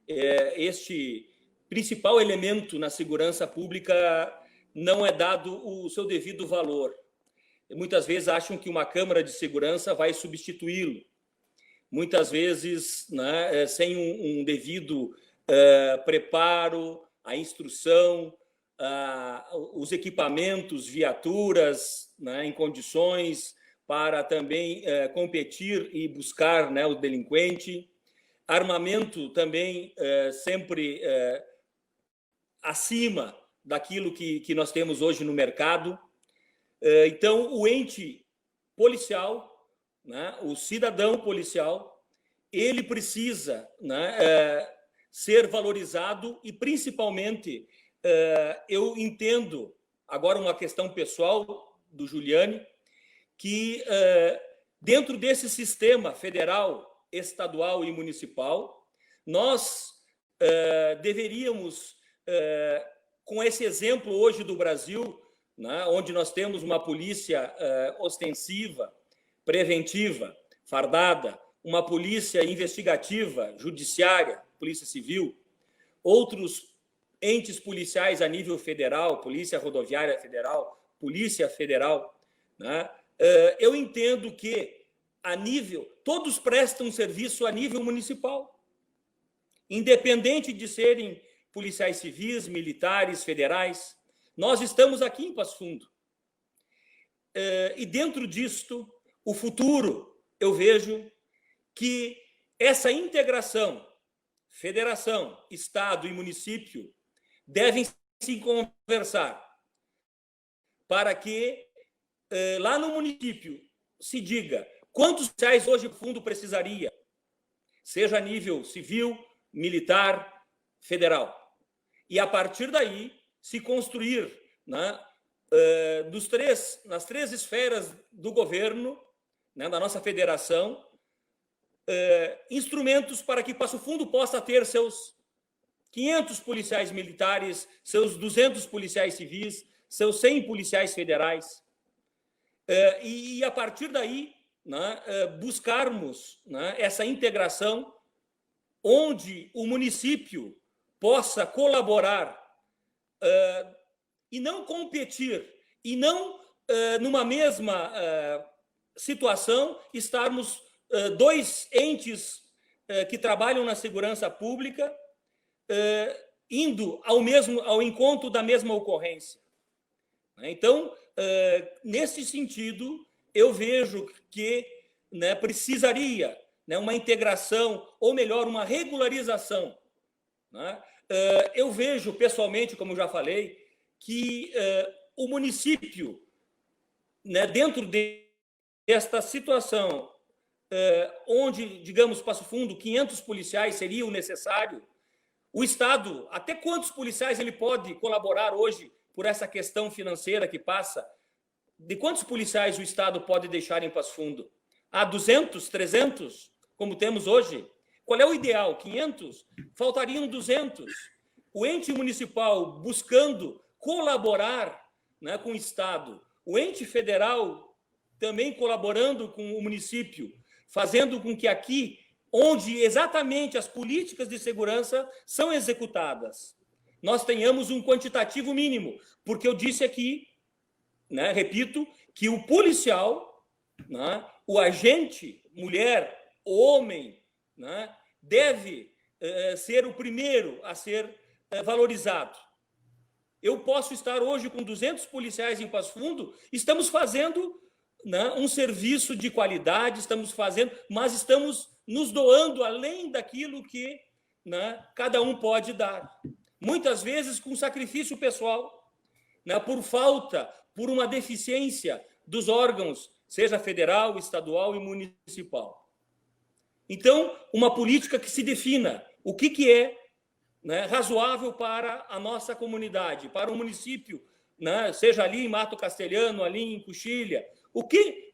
este principal elemento na segurança pública não é dado o seu devido valor. Muitas vezes acham que uma câmara de segurança vai substituí-lo. Muitas vezes, né, sem um devido preparo, a instrução, os equipamentos, viaturas, né, em condições para também competir e buscar, né, o delinquente. Armamento também sempre acima daquilo que nós temos hoje no mercado. Então, o ente policial, né, o cidadão policial, ele precisa, né, ser valorizado e, principalmente, eu entendo, agora uma questão pessoal do Giuliani, que dentro desse sistema federal, estadual e municipal, nós deveríamos, com esse exemplo hoje do Brasil, né, onde nós temos uma polícia ostensiva, preventiva, fardada, uma polícia investigativa, judiciária, polícia civil, outros entes policiais a nível federal, Polícia Rodoviária Federal, Polícia Federal, né? Eu entendo que todos prestam serviço a nível municipal, independente de serem policiais civis, militares, federais. Nós estamos aqui em Passo Fundo. E dentro disto, o futuro, eu vejo que essa integração, federação, estado e município, devem se conversar para que lá no município se diga quantos policiais hoje o fundo precisaria, seja a nível civil, militar, federal. E a partir daí se construir, né, nas três esferas do governo, né, da nossa federação, instrumentos para que Passo Fundo possa ter seus 500 policiais militares, seus 200 policiais civis, seus 100 policiais federais. E a partir daí, né, buscarmos, né, essa integração onde o município possa colaborar e não competir, e não, numa mesma situação, estarmos dois entes que trabalham na segurança pública indo ao encontro da mesma ocorrência. Então, nesse sentido, eu vejo que, né, precisaria, né, uma integração, ou melhor, uma regularização, né? Eu vejo, pessoalmente, como já falei, que o município, né, dentro desta situação, onde, digamos, Passo Fundo, 500 policiais seriam necessário, o Estado, até quantos policiais ele pode colaborar hoje por essa questão financeira que passa? De quantos policiais o Estado pode deixar em Passo Fundo? 200, 300, como temos hoje? Qual é o ideal? 500? Faltariam 200. O ente municipal buscando colaborar, né, com o Estado, o ente federal também colaborando com o município, fazendo com que aqui, onde exatamente as políticas de segurança são executadas, nós tenhamos um quantitativo mínimo, porque eu disse aqui, né, repito, que o policial, né, o agente, mulher, homem, né, deve ser o primeiro a ser valorizado. Eu posso estar hoje com 200 policiais em Passo Fundo, estamos fazendo, né, um serviço de qualidade, mas estamos nos doando além daquilo que, né, cada um pode dar. Muitas vezes com sacrifício pessoal, né, por uma deficiência dos órgãos, seja federal, estadual e municipal. Então, uma política que se defina o que é, né, razoável para a nossa comunidade, para o município, né, seja ali em Mato Castelhano, ali em Coxilha,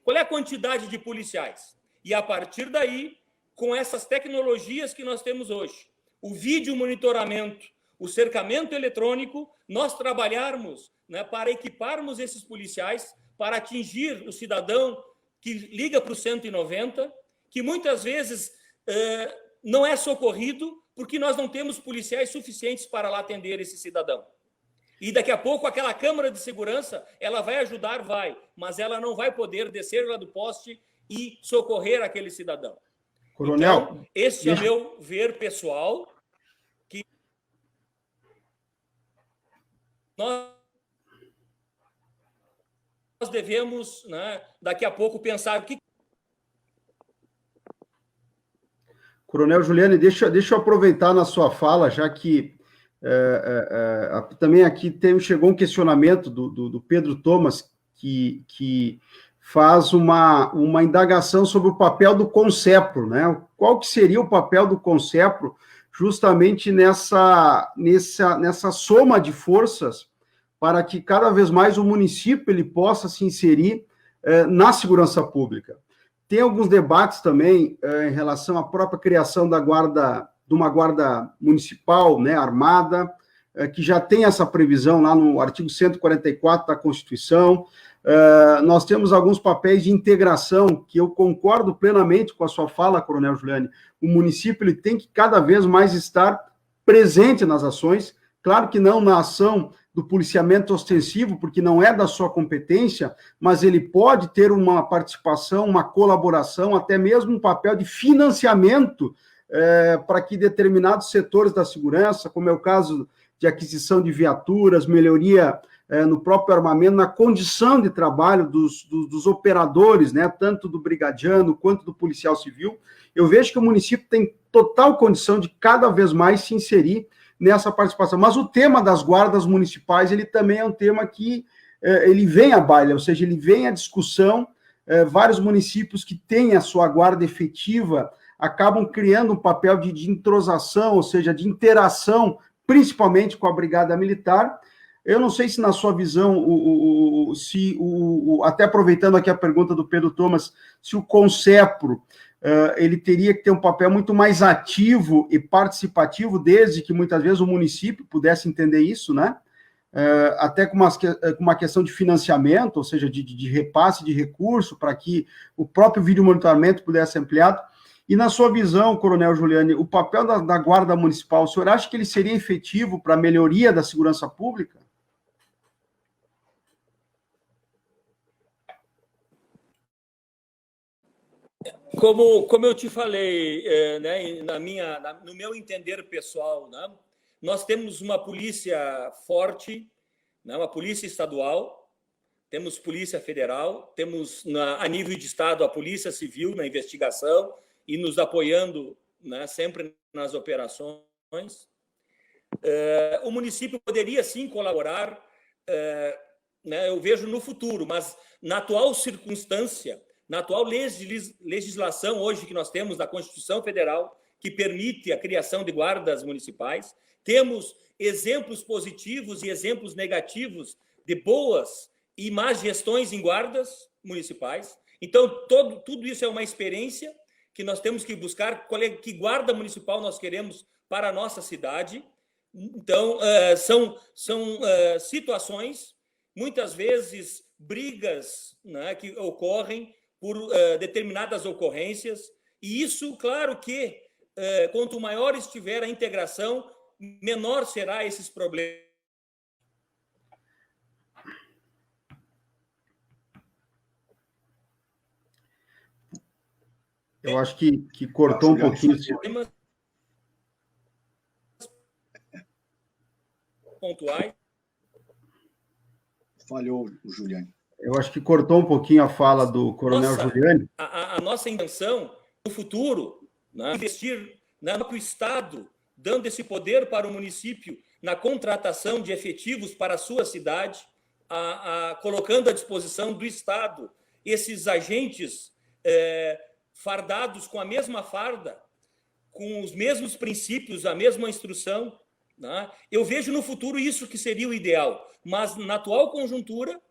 qual é a quantidade de policiais? E a partir daí, com essas tecnologias que nós temos hoje, o vídeo monitoramento, o cercamento eletrônico, nós trabalharmos, né, para equiparmos esses policiais, para atingir o cidadão que liga para o 190, que muitas vezes não é socorrido porque nós não temos policiais suficientes para lá atender esse cidadão. E daqui a pouco aquela câmara de segurança, ela vai ajudar, mas ela não vai poder descer lá do poste e socorrer aquele cidadão. Coronel, então, este é o meu ver pessoal, que nós devemos, né, daqui a pouco pensar o que... Coronel Juliane, deixa eu aproveitar na sua fala, já que também aqui chegou um questionamento do Pedro Thomas, que faz uma indagação sobre o papel do CONCEPRO, né? Qual que seria o papel do CONCEPRO justamente nessa soma de forças para que cada vez mais o município ele possa se inserir na segurança pública. Tem alguns debates também em relação à própria criação de uma guarda municipal, né, armada, que já tem essa previsão lá no artigo 144 da Constituição. Nós temos alguns papéis de integração, que eu concordo plenamente com a sua fala, Coronel Juliane. O município ele tem que cada vez mais estar presente nas ações, claro que não na ação do policiamento ostensivo, porque não é da sua competência, mas ele pode ter uma participação, uma colaboração, até mesmo um papel de financiamento para que determinados setores da segurança, como é o caso de aquisição de viaturas, melhoria no próprio armamento, na condição de trabalho dos operadores, né, tanto do brigadiano quanto do policial civil, eu vejo que o município tem total condição de cada vez mais se inserir nessa participação. Mas o tema das guardas municipais, ele também é um tema que ele vem à baila, ou seja, ele vem à discussão. Vários municípios que têm a sua guarda efetiva acabam criando um papel de entrosação, ou seja, de interação, principalmente com a Brigada Militar. Eu não sei se na sua visão, até aproveitando aqui a pergunta do Pedro Thomas, se o CONCEPRO ele teria que ter um papel muito mais ativo e participativo, desde que muitas vezes o município pudesse entender isso, né? até com uma questão de financiamento, ou seja, de repasse de recurso, para que o próprio vídeo monitoramento pudesse ser ampliado. E na sua visão, Coronel Giuliani, o papel da Guarda Municipal, o senhor acha que ele seria efetivo para a melhoria da segurança pública? Como eu te falei, né, no meu entender pessoal, né, nós temos uma polícia forte, né, uma polícia estadual, temos polícia federal, temos a nível de estado a polícia civil na investigação e nos apoiando, né, sempre nas operações. O município poderia sim colaborar, né, eu vejo no futuro, mas na atual circunstância, na atual legislação hoje que nós temos da Constituição Federal, que permite a criação de guardas municipais, temos exemplos positivos e exemplos negativos de boas e más gestões em guardas municipais. Então, tudo isso é uma experiência que nós temos que buscar, que guarda municipal nós queremos para a nossa cidade. Então, são situações, muitas vezes, brigas, né, que ocorrem por determinadas ocorrências, e isso, claro que, quanto maior estiver a integração, menor será esses problemas. Eu acho que cortou um pouquinho. Pontuais. Falhou o Giuliani. Eu acho que cortou um pouquinho a fala do Coronel Giuliani. A nossa intenção, no futuro, né, investir no próprio Estado, dando esse poder para o município na contratação de efetivos para a sua cidade, colocando à disposição do Estado esses agentes fardados com a mesma farda, com os mesmos princípios, a mesma instrução, né? Eu vejo no futuro isso que seria o ideal, mas na atual conjuntura,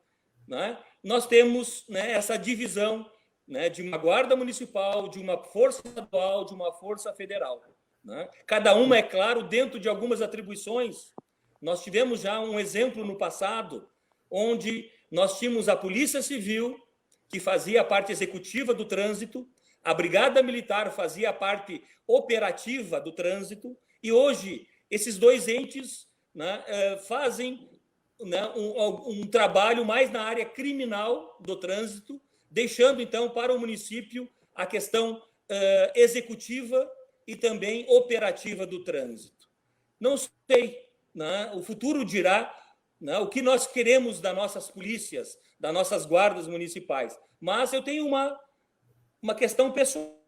né, nós temos, né, essa divisão, né, de uma guarda municipal, de uma força estadual, de uma força federal, né? Cada uma, é claro, dentro de algumas atribuições. Nós tivemos já um exemplo no passado, onde nós tínhamos a Polícia Civil, que fazia a parte executiva do trânsito, a Brigada Militar fazia a parte operativa do trânsito, e hoje esses dois entes, né, fazem, né, um trabalho mais na área criminal do trânsito, deixando, então, para o município a questão executiva e também operativa do trânsito. Não sei, né, o futuro dirá, né, o que nós queremos das nossas polícias, das nossas guardas municipais, mas eu tenho uma questão pessoal,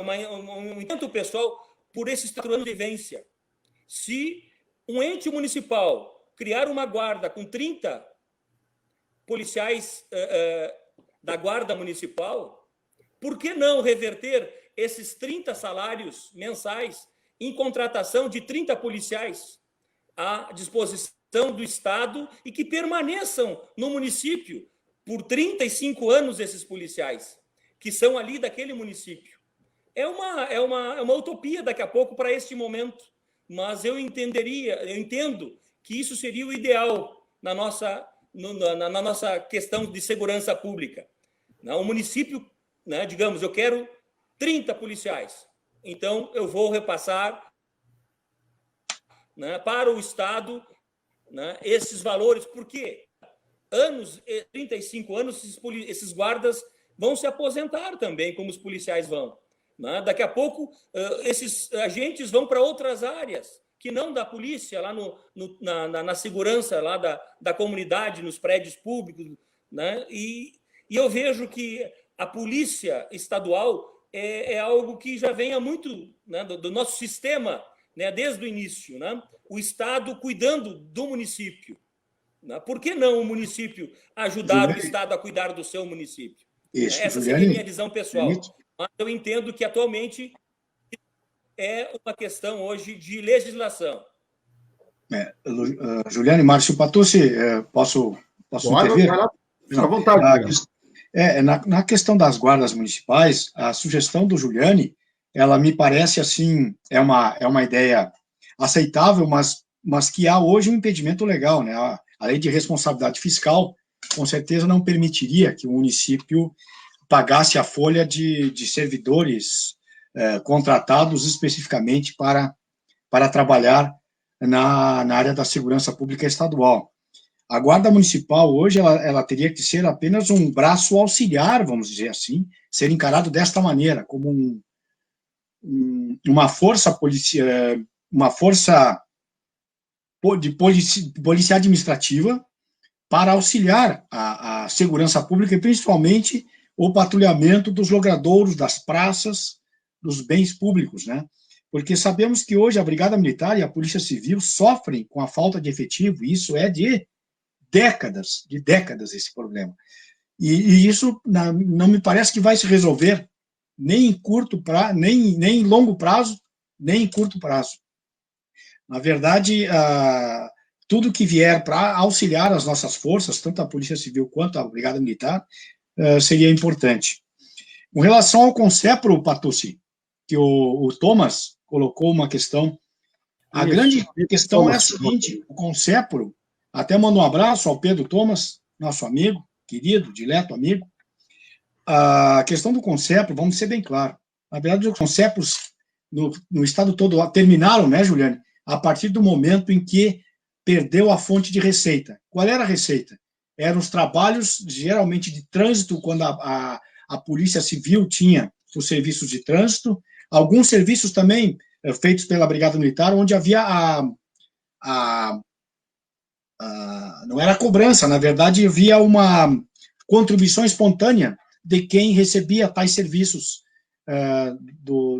um intento pessoal por esses 4 anos de vivência. Se um ente municipal criar uma guarda com 30 policiais da guarda municipal, por que não reverter esses 30 salários mensais em contratação de 30 policiais à disposição do Estado e que permaneçam no município por 35 anos, esses policiais, que são ali daquele município? É uma utopia daqui a pouco para este momento, mas eu entendo que isso seria o ideal na nossa questão de segurança pública. O município, né, digamos, eu quero 30 policiais, então eu vou repassar, né, para o Estado, né, esses valores, porque 35 anos, esses guardas vão se aposentar também, como os policiais vão. Né? Daqui a pouco, esses agentes vão para outras áreas, que não da polícia, lá na segurança lá da comunidade, nos prédios públicos. Né? E eu vejo que a polícia estadual é algo que já vem há muito, né, do nosso sistema, né, desde o início. Né? O Estado cuidando do município. Né? Por que não o município ajudar o Estado a cuidar do seu município? Isso, essa seria a minha visão pessoal. Mas eu entendo que, atualmente, é uma questão hoje de legislação. Giuliani, Márcio Patucci, posso intervir? Fica à vontade. Na questão das guardas municipais, a sugestão do Giuliani, ela me parece, assim, é uma ideia aceitável, mas mas que há hoje um impedimento legal, né? A lei de responsabilidade fiscal, com certeza, não permitiria que o município pagasse a folha de servidores contratados especificamente para trabalhar na área da segurança pública estadual. A Guarda Municipal, hoje, ela teria que ser apenas um braço auxiliar, vamos dizer assim, ser encarado desta maneira, como uma força de polícia administrativa para auxiliar a segurança pública e, principalmente, o patrulhamento dos logradouros, das praças, dos bens públicos, né? Porque sabemos que hoje a Brigada Militar e a Polícia Civil sofrem com a falta de efetivo, e isso é de décadas esse problema. E isso não me parece que vai se resolver nem em curto prazo, nem em longo prazo, nem em curto prazo. Na verdade, tudo que vier para auxiliar as nossas forças, tanto a Polícia Civil quanto a Brigada Militar, seria importante. Com relação ao CONCEPRO, Patucci, que o Thomas colocou uma questão, a grande questão é a seguinte: o CONCEPRO, até mando um abraço ao Pedro Thomas, nosso amigo, querido, dileto amigo. A questão do CONCEPRO, vamos ser bem claros, na verdade, os CONCEPROS no estado todo terminaram, né, Juliane, a partir do momento em que perdeu a fonte de receita. Qual era a receita? Eram os trabalhos, geralmente, de trânsito, quando a Polícia Civil tinha os serviços de trânsito, alguns serviços também feitos pela Brigada Militar, onde havia não era cobrança, na verdade, havia uma contribuição espontânea de quem recebia tais serviços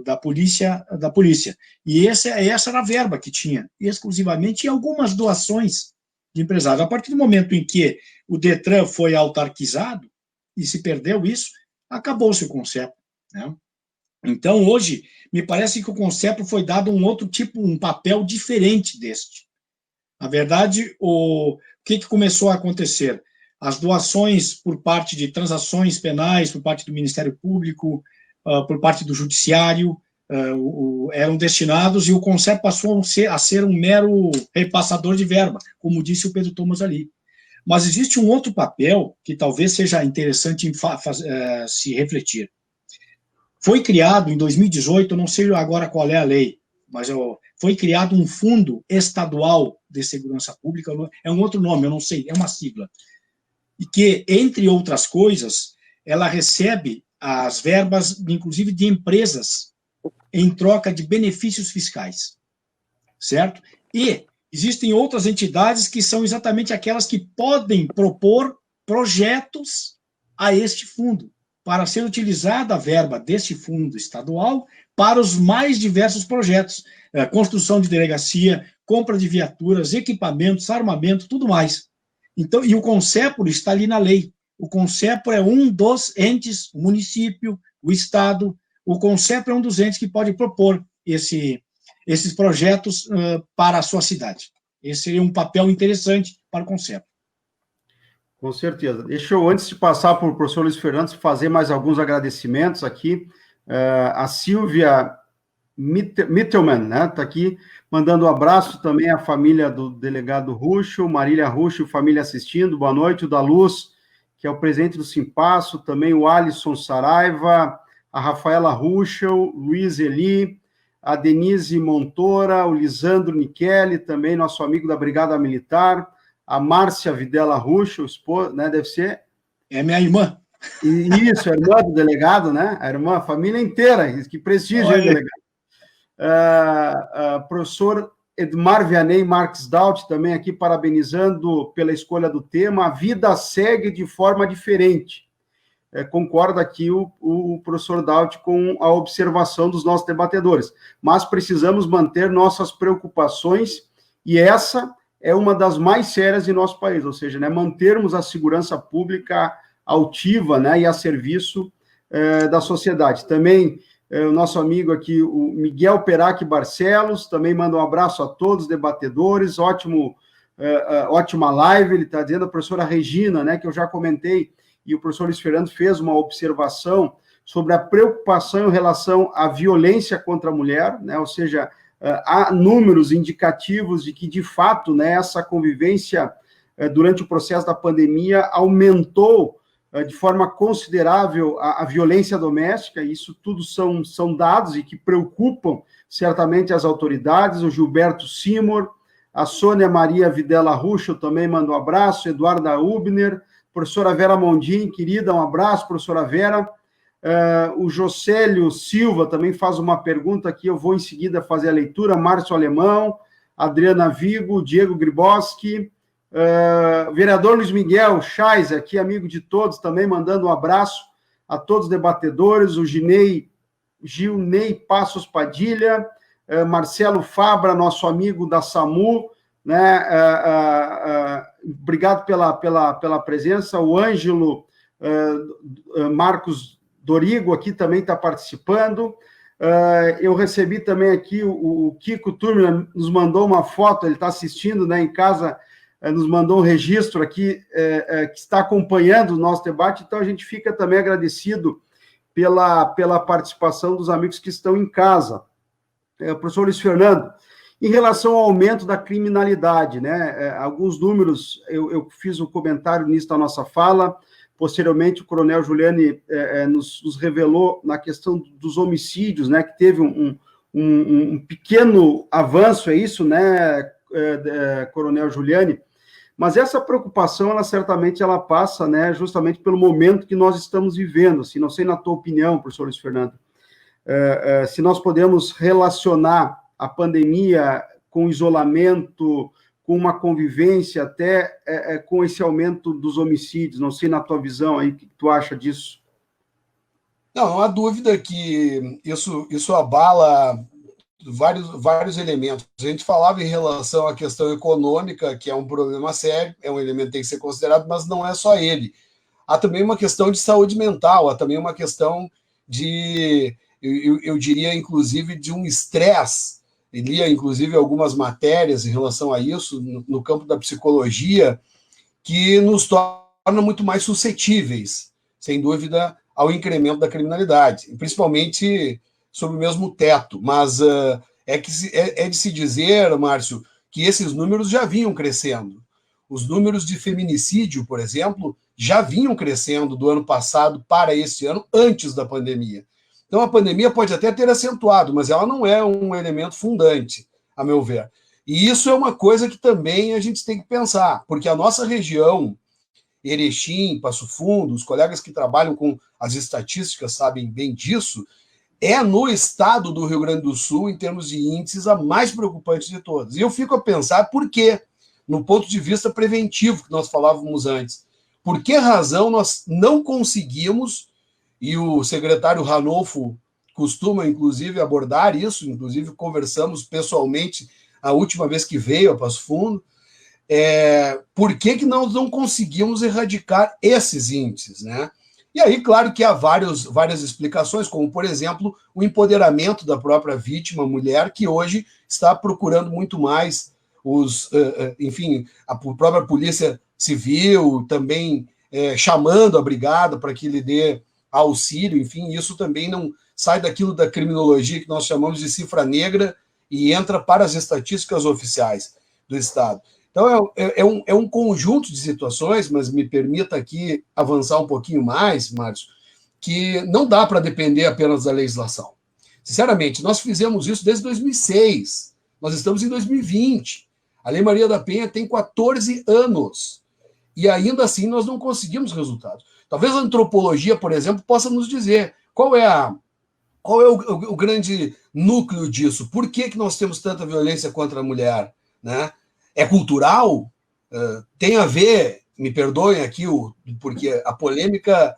da polícia. E essa era a verba que tinha, exclusivamente, e algumas doações de empresários. A partir do momento em que o Detran foi autarquizado e se perdeu isso, acabou-se o CONCEPRO, né? Então, hoje, me parece que o CONCEPRO foi dado um papel diferente deste. Na verdade, o que começou a acontecer? As doações por parte de transações penais, por parte do Ministério Público, por parte do Judiciário, eram destinados, e o CONCEPRO passou a ser um mero repassador de verba, como disse o Pedro Thomas ali. Mas existe um outro papel que talvez seja interessante se refletir. Foi criado em 2018, não sei agora qual é a lei, mas foi criado um Fundo Estadual de Segurança Pública, é um outro nome, eu não sei, é uma sigla, e que, entre outras coisas, ela recebe as verbas, inclusive, de empresas, em troca de benefícios fiscais, certo? E existem outras entidades que são exatamente aquelas que podem propor projetos a este fundo, para ser utilizada a verba deste fundo estadual para os mais diversos projetos, construção de delegacia, compra de viaturas, equipamentos, armamento, tudo mais. Então, e o CONCEPRO está ali na lei. O CONCEPRO é um dos entes, o município, o estado, o CONCEPRO é um dos entes que pode propor esses projetos para a sua cidade. Esse seria um papel interessante para o CONCEPRO. Com certeza. Deixa eu, antes de passar para o professor Luiz Fernando, fazer mais alguns agradecimentos aqui. A Silvia Mittelman, né, está aqui, mandando um abraço também à família do delegado Ruxo, Marília Ruxo, família assistindo, boa noite, o da Luz, que é o presidente do Simpasso, também o Alisson Saraiva, a Rafaela Ruxo, Luiz Eli, a Denise Montora, o Lisandro Nicheli, também nosso amigo da Brigada Militar, a Márcia Videla Ruxo, esposa, né, deve ser? É minha irmã. Isso, a irmã do delegado, né? A irmã, a família inteira, que prestígio, hein, delegado? Professor Edmar Vianney Marques Daut, também aqui parabenizando pela escolha do tema, a vida segue de forma diferente. Concorda aqui o professor Daut com a observação dos nossos debatedores, mas precisamos manter nossas preocupações, e essa é uma das mais sérias em nosso país, ou seja, né, mantermos a segurança pública altiva, né, e a serviço da sociedade. Também o nosso amigo aqui, o Miguel Perac Barcelos, também manda um abraço a todos os debatedores, ótima live, ele está dizendo, a professora Regina, né, que eu já comentei, e o professor Luiz Fernando fez uma observação sobre a preocupação em relação à violência contra a mulher, né, ou seja, há números indicativos de que, de fato, né, essa convivência durante o processo da pandemia aumentou de forma considerável a violência doméstica. Isso tudo são dados e que preocupam certamente as autoridades. O Gilberto Simor, a Sônia Maria Videla Ruschel também manda um abraço, Eduarda Ubner, professora Vera Mondim, querida, um abraço, professora Vera. O Jocélio Silva também faz uma pergunta aqui, eu vou em seguida fazer a leitura. Márcio Alemão, Adriana Vigo, Diego Griboski, vereador Luiz Miguel Chais, aqui amigo de todos, também mandando um abraço a todos os debatedores, o Gilney Passos Padilha, Marcelo Fabra, nosso amigo da SAMU, né? Obrigado pela presença. O Ângelo Marcos Dorigo aqui também está participando. Eu recebi também aqui o Kiko Turmer, nos mandou uma foto, ele está assistindo, né, em casa, nos mandou um registro aqui, que está acompanhando o nosso debate, então a gente fica também agradecido pela participação dos amigos que estão em casa. Professor Luiz Fernando, em relação ao aumento da criminalidade, né, alguns números, eu fiz um comentário nisso da nossa fala, posteriormente o coronel Giuliani nos revelou na questão dos homicídios, né, que teve um pequeno avanço, é isso, né, coronel Giuliani, mas essa preocupação, ela certamente passa, né, justamente pelo momento que nós estamos vivendo, assim, não sei na tua opinião, professor Luiz Fernando, se nós podemos relacionar a pandemia com isolamento, com uma convivência, até com esse aumento dos homicídios, não sei na tua visão aí, o que tu acha disso? Não há dúvida que isso abala vários elementos. A gente falava em relação à questão econômica, que é um problema sério, é um elemento que tem que ser considerado, mas não é só ele. Há também uma questão de saúde mental, há também uma questão de, eu diria, inclusive, de um estresse. Eu lia, inclusive, algumas matérias em relação a isso, no campo da psicologia, que nos torna muito mais suscetíveis, sem dúvida, ao incremento da criminalidade, principalmente sob o mesmo teto. Mas é de se dizer, Márcio, que esses números já vinham crescendo. Os números de feminicídio, por exemplo, já vinham crescendo do ano passado para esse ano, antes da pandemia. Então, a pandemia pode até ter acentuado, mas ela não é um elemento fundante, a meu ver. E isso é uma coisa que também a gente tem que pensar, porque a nossa região, Erechim, Passo Fundo, os colegas que trabalham com as estatísticas sabem bem disso, é no estado do Rio Grande do Sul, em termos de índices, a mais preocupante de todas. E eu fico a pensar por quê, no ponto de vista preventivo que nós falávamos antes. Por que razão nós não conseguimos, e o secretário Ranolfo costuma, inclusive, abordar isso, inclusive conversamos pessoalmente a última vez que veio a Passo Fundo, por que nós não conseguimos erradicar esses índices, né? E aí, claro que há várias explicações, como, por exemplo, o empoderamento da própria vítima, mulher, que hoje está procurando muito mais enfim, a própria polícia civil, também chamando a brigada para que lhe dê auxílio, enfim, isso também não sai daquilo da criminologia que nós chamamos de cifra negra e entra para as estatísticas oficiais do Estado. Então, é um conjunto de situações, mas me permita aqui avançar um pouquinho mais, Márcio, que não dá para depender apenas da legislação. Sinceramente, nós fizemos isso desde 2006, nós estamos em 2020, a Lei Maria da Penha tem 14 anos, e ainda assim nós não conseguimos resultados. Talvez a antropologia, por exemplo, possa nos dizer qual é o grande núcleo disso, por que nós temos tanta violência contra a mulher, né? É cultural? Tem a ver, me perdoem aqui, porque a polêmica,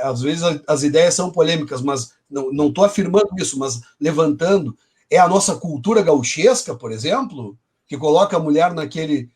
às vezes as ideias são polêmicas, mas não estou afirmando isso, mas levantando, é a nossa cultura gauchesca, por exemplo, que coloca a mulher naquele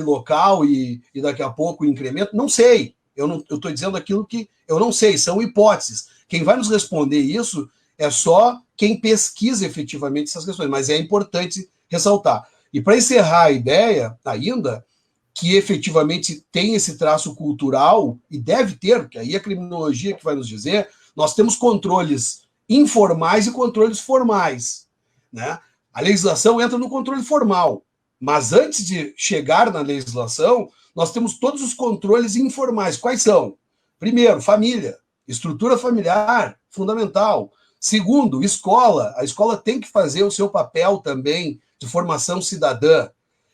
local e daqui a pouco incrementa? Não sei, eu estou dizendo aquilo que eu não sei, são hipóteses. Quem vai nos responder isso é só quem pesquisa efetivamente essas questões, mas é importante ressaltar. E para encerrar a ideia, ainda, que efetivamente tem esse traço cultural, e deve ter, porque aí é a criminologia que vai nos dizer, nós temos controles informais e controles formais, né? A legislação entra no controle formal, mas antes de chegar na legislação, nós temos todos os controles informais. Quais são? Primeiro, família, estrutura familiar, fundamental. Segundo, escola. A escola tem que fazer o seu papel também de formação cidadã.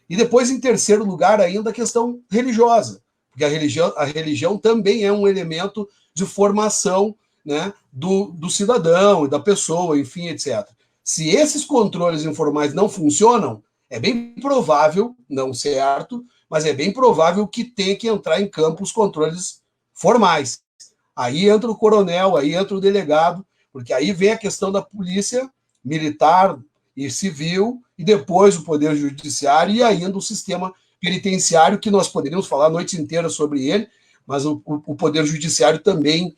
E depois, em terceiro lugar, ainda a questão religiosa, porque a religião também é um elemento de formação, né, do cidadão e da pessoa, enfim, etc. Se esses controles informais não funcionam, é bem provável, não certo, mas é bem provável que tenha que entrar em campo os controles formais. Aí entra o coronel, aí entra o delegado, porque aí vem a questão da polícia militar e civil, e depois o Poder Judiciário e ainda o sistema penitenciário, que nós poderíamos falar a noite inteira sobre ele, mas o Poder Judiciário também,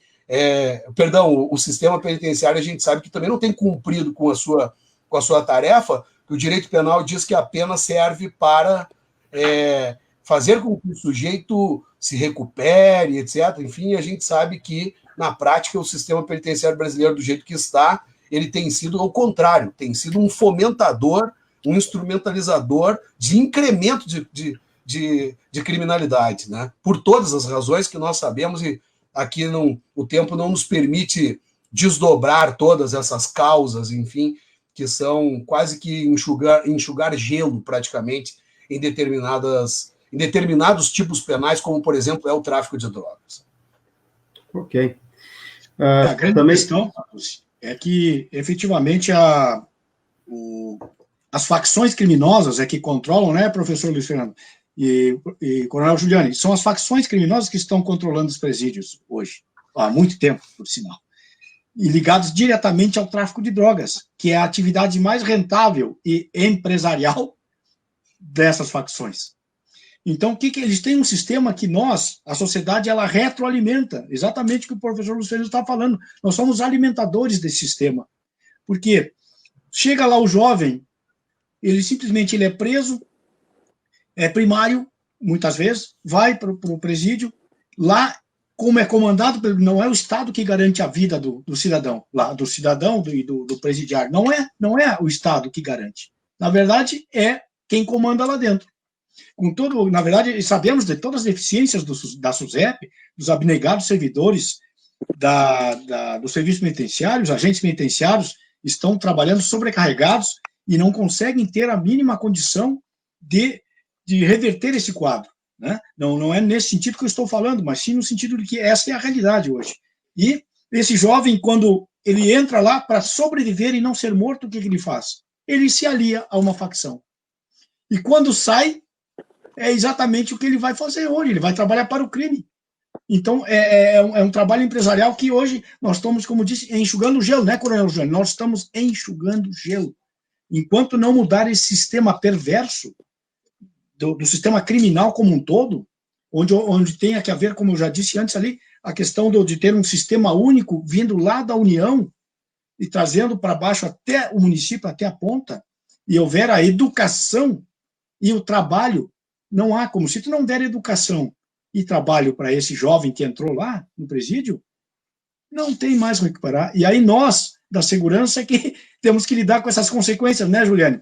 o sistema penitenciário a gente sabe que também não tem cumprido com a sua tarefa, que o direito penal diz que a pena serve para fazer com que o sujeito se recupere, etc. Enfim, a gente sabe que, na prática, o sistema penitenciário brasileiro, do jeito que está, ele tem sido ao contrário, tem sido um fomentador, um instrumentalizador de incremento de criminalidade, né? Por todas as razões que nós sabemos, e aqui o tempo não nos permite desdobrar todas essas causas, enfim, que são quase que enxugar gelo, praticamente, em determinados tipos penais, como, por exemplo, é o tráfico de drogas. Ok. A grande questão é que, efetivamente, as facções criminosas é que controlam, né, professor Luiz Fernando e coronel Juliane, são as facções criminosas que estão controlando os presídios hoje, há muito tempo, por sinal, e ligados diretamente ao tráfico de drogas, que é a atividade mais rentável e empresarial dessas facções. Então, o que eles têm um sistema que a sociedade, ela retroalimenta, exatamente o que o professor Luiz Fernando está falando. Nós somos alimentadores desse sistema. Porque chega lá o jovem, ele simplesmente é preso, é primário, muitas vezes, vai para o presídio, lá, como é comandado, não é o Estado que garante a vida do cidadão, lá, do cidadão e do presidiário, não é o Estado que garante. Na verdade, é quem comanda lá dentro. Na verdade, sabemos de todas as deficiências da SUSEP, dos abnegados servidores do serviço penitenciário, os agentes penitenciários estão trabalhando sobrecarregados e não conseguem ter a mínima condição de reverter esse quadro, né? Não é nesse sentido que eu estou falando, mas sim no sentido de que essa é a realidade hoje. E esse jovem, quando ele entra lá para sobreviver e não ser morto, o que ele faz? Ele se alia a uma facção. E quando sai, é exatamente o que ele vai fazer hoje, ele vai trabalhar para o crime. Então, é um trabalho empresarial que hoje nós estamos, como disse, enxugando gelo, né, Coronel Jânio? Nós estamos enxugando gelo. Enquanto não mudar esse sistema perverso, do sistema criminal como um todo, onde tenha que haver, como eu já disse antes ali, a questão de ter um sistema único vindo lá da União e trazendo para baixo até o município, até a ponta, e houver a educação e o trabalho. Não há como, se tu não der educação e trabalho para esse jovem que entrou lá no presídio, não tem mais recuperar. E aí nós, da segurança, que temos que lidar com essas consequências, né, Juliane?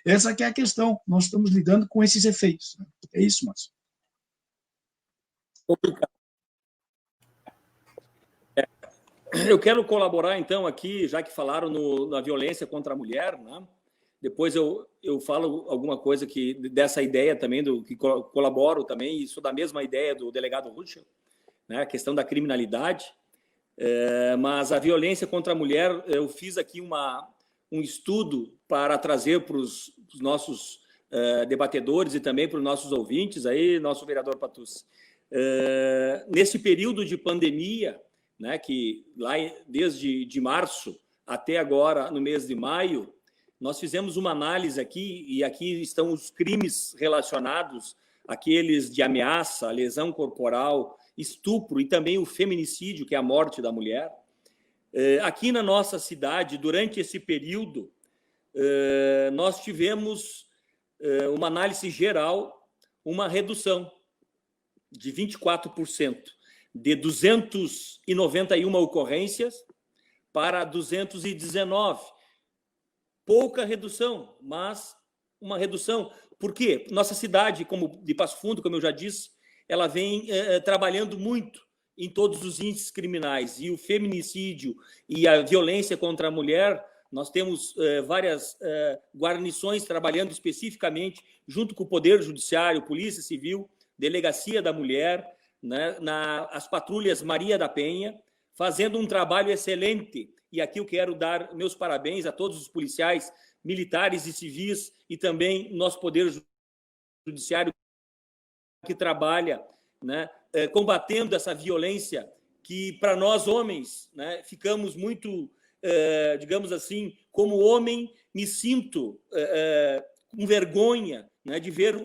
Essa que é a questão. Nós estamos lidando com esses efeitos. É isso, Márcio. Eu quero colaborar, então, aqui, já que falaram na violência contra a mulher, né? Depois eu falo alguma coisa dessa ideia também, que colaboro também, e sou da mesma ideia do delegado Ruschel, né? A questão da criminalidade. Mas a violência contra a mulher, eu fiz aqui um estudo para trazer para os nossos debatedores e também para os nossos ouvintes, aí, nosso vereador Patucci. Nesse período de pandemia, né, que lá desde de março até agora, no mês de maio, nós fizemos uma análise aqui, e aqui estão os crimes relacionados, aqueles de ameaça, lesão corporal, estupro e também o feminicídio, que é a morte da mulher. Aqui na nossa cidade, durante esse período, nós tivemos uma análise geral, uma redução de 24%, de 291 ocorrências para 219, pouca redução, mas uma redução. Por quê? Nossa cidade, como de Passo Fundo, como eu já disse, ela vem trabalhando muito em todos os índices criminais. E o feminicídio e a violência contra a mulher, nós temos várias guarnições trabalhando especificamente junto com o Poder Judiciário, Polícia Civil, Delegacia da Mulher, né, as patrulhas Maria da Penha, fazendo um trabalho excelente. E aqui eu quero dar meus parabéns a todos os policiais, militares e civis, e também nosso Poder Judiciário, que trabalha, né, combatendo essa violência que, para nós homens, né, ficamos muito, digamos assim, como homem, me sinto com vergonha, né, de ver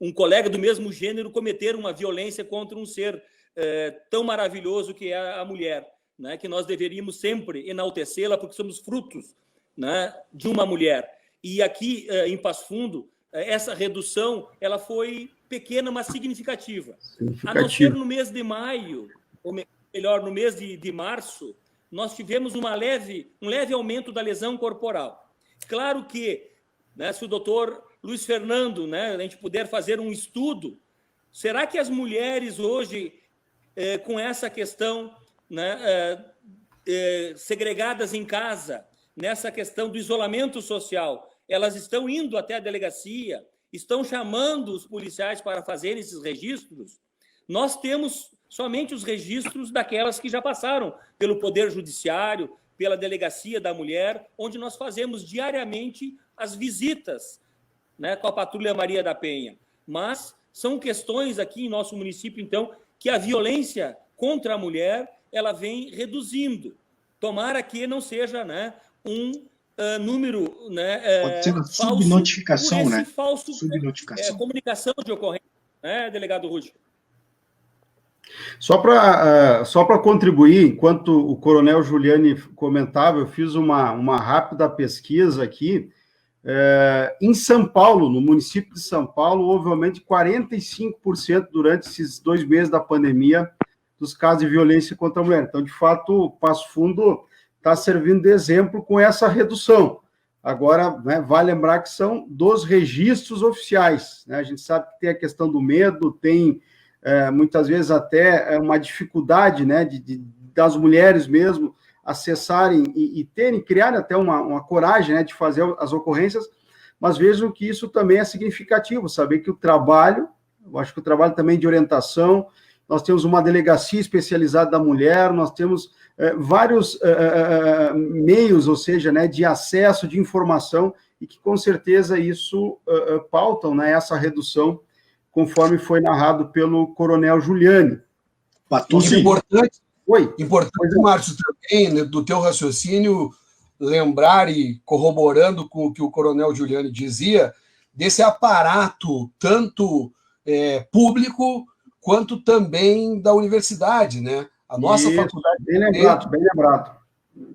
um colega do mesmo gênero cometer uma violência contra um ser tão maravilhoso que é a mulher, né, que nós deveríamos sempre enaltecê-la porque somos frutos, né, de uma mulher. E aqui em Passo Fundo, essa redução ela foi pequena, mas significativa. A não ser no mês de maio, ou melhor, no mês de março, nós tivemos um leve aumento da lesão corporal. Claro que, né, se o doutor Luiz Fernando, né, a gente puder fazer um estudo, será que as mulheres hoje, com essa questão, né, segregadas em casa, nessa questão do isolamento social, elas estão indo até a delegacia, estão chamando os policiais para fazerem esses registros? Nós temos somente os registros daquelas que já passaram pelo Poder Judiciário, pela Delegacia da Mulher, onde nós fazemos diariamente as visitas, né, com a Patrulha Maria da Penha. Mas são questões aqui em nosso município, então, que a violência contra a mulher ela vem reduzindo. Tomara que não seja, né, um número, né, pode ser uma falso, subnotificação, né? Falso, subnotificação. Comunicação de ocorrência, né, delegado Rudy? Só para contribuir, enquanto o coronel Giuliani comentava, eu fiz uma rápida pesquisa aqui. Em São Paulo, no município de São Paulo, houve um aumento de 45% durante esses 2 meses da pandemia dos casos de violência contra a mulher. Então, de fato, o Passo Fundo está servindo de exemplo com essa redução. Agora, né, vale lembrar que são dos registros oficiais, né? A gente sabe que tem a questão do medo, tem muitas vezes até uma dificuldade, né, das mulheres mesmo acessarem e criarem até uma coragem, né, de fazer as ocorrências, mas vejam que isso também é significativo, saber que o trabalho, eu acho que o trabalho também de orientação, nós temos uma delegacia especializada da mulher, nós temos vários meios, ou seja, né, de acesso, de informação, e que com certeza isso pautam, né, essa redução, conforme foi narrado pelo coronel Giuliani. Patucci. Importante, Importante, Márcio, também, né, do teu raciocínio, lembrar e corroborando com o que o coronel Giuliani dizia, desse aparato, tanto público, quanto também da universidade, né? A nossa faculdade... Bem lembrado.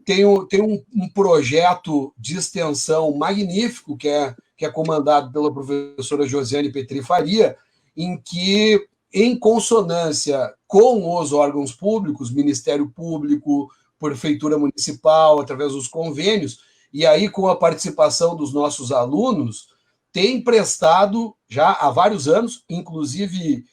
Tem um projeto de extensão magnífico, que é comandado pela professora Josiane Petri Faria, em que, em consonância com os órgãos públicos, Ministério Público, Prefeitura Municipal, através dos convênios, e aí com a participação dos nossos alunos, tem prestado já há vários anos, inclusive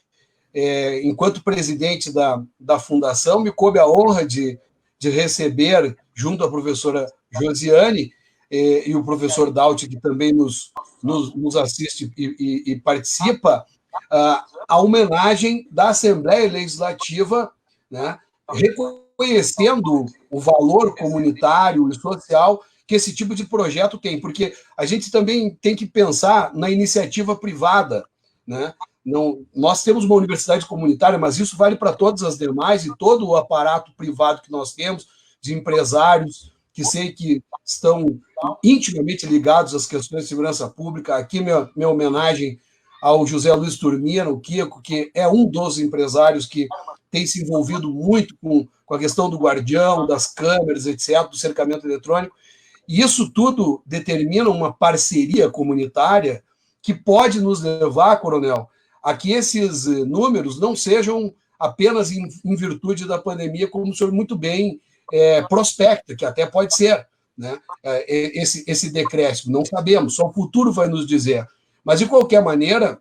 enquanto presidente da fundação, me coube a honra de receber, junto à professora Josiane e o professor Dauti, que também nos assiste e participa, a homenagem da Assembleia Legislativa, né, reconhecendo o valor comunitário e social que esse tipo de projeto tem, porque a gente também tem que pensar na iniciativa privada, né? Não, nós temos uma universidade comunitária, mas isso vale para todas as demais e todo o aparato privado que nós temos, de empresários, que sei que estão intimamente ligados às questões de segurança pública. Aqui minha homenagem ao José Luiz Turmina, o Kiko, que é um dos empresários que tem se envolvido muito com a questão do guardião, das câmeras, etc., do cercamento eletrônico. E isso tudo determina uma parceria comunitária que pode nos levar, coronel, a que esses números não sejam apenas em virtude da pandemia, como o senhor muito bem prospecta, que até pode ser, né, esse decréscimo. Não sabemos, só o futuro vai nos dizer. Mas, de qualquer maneira,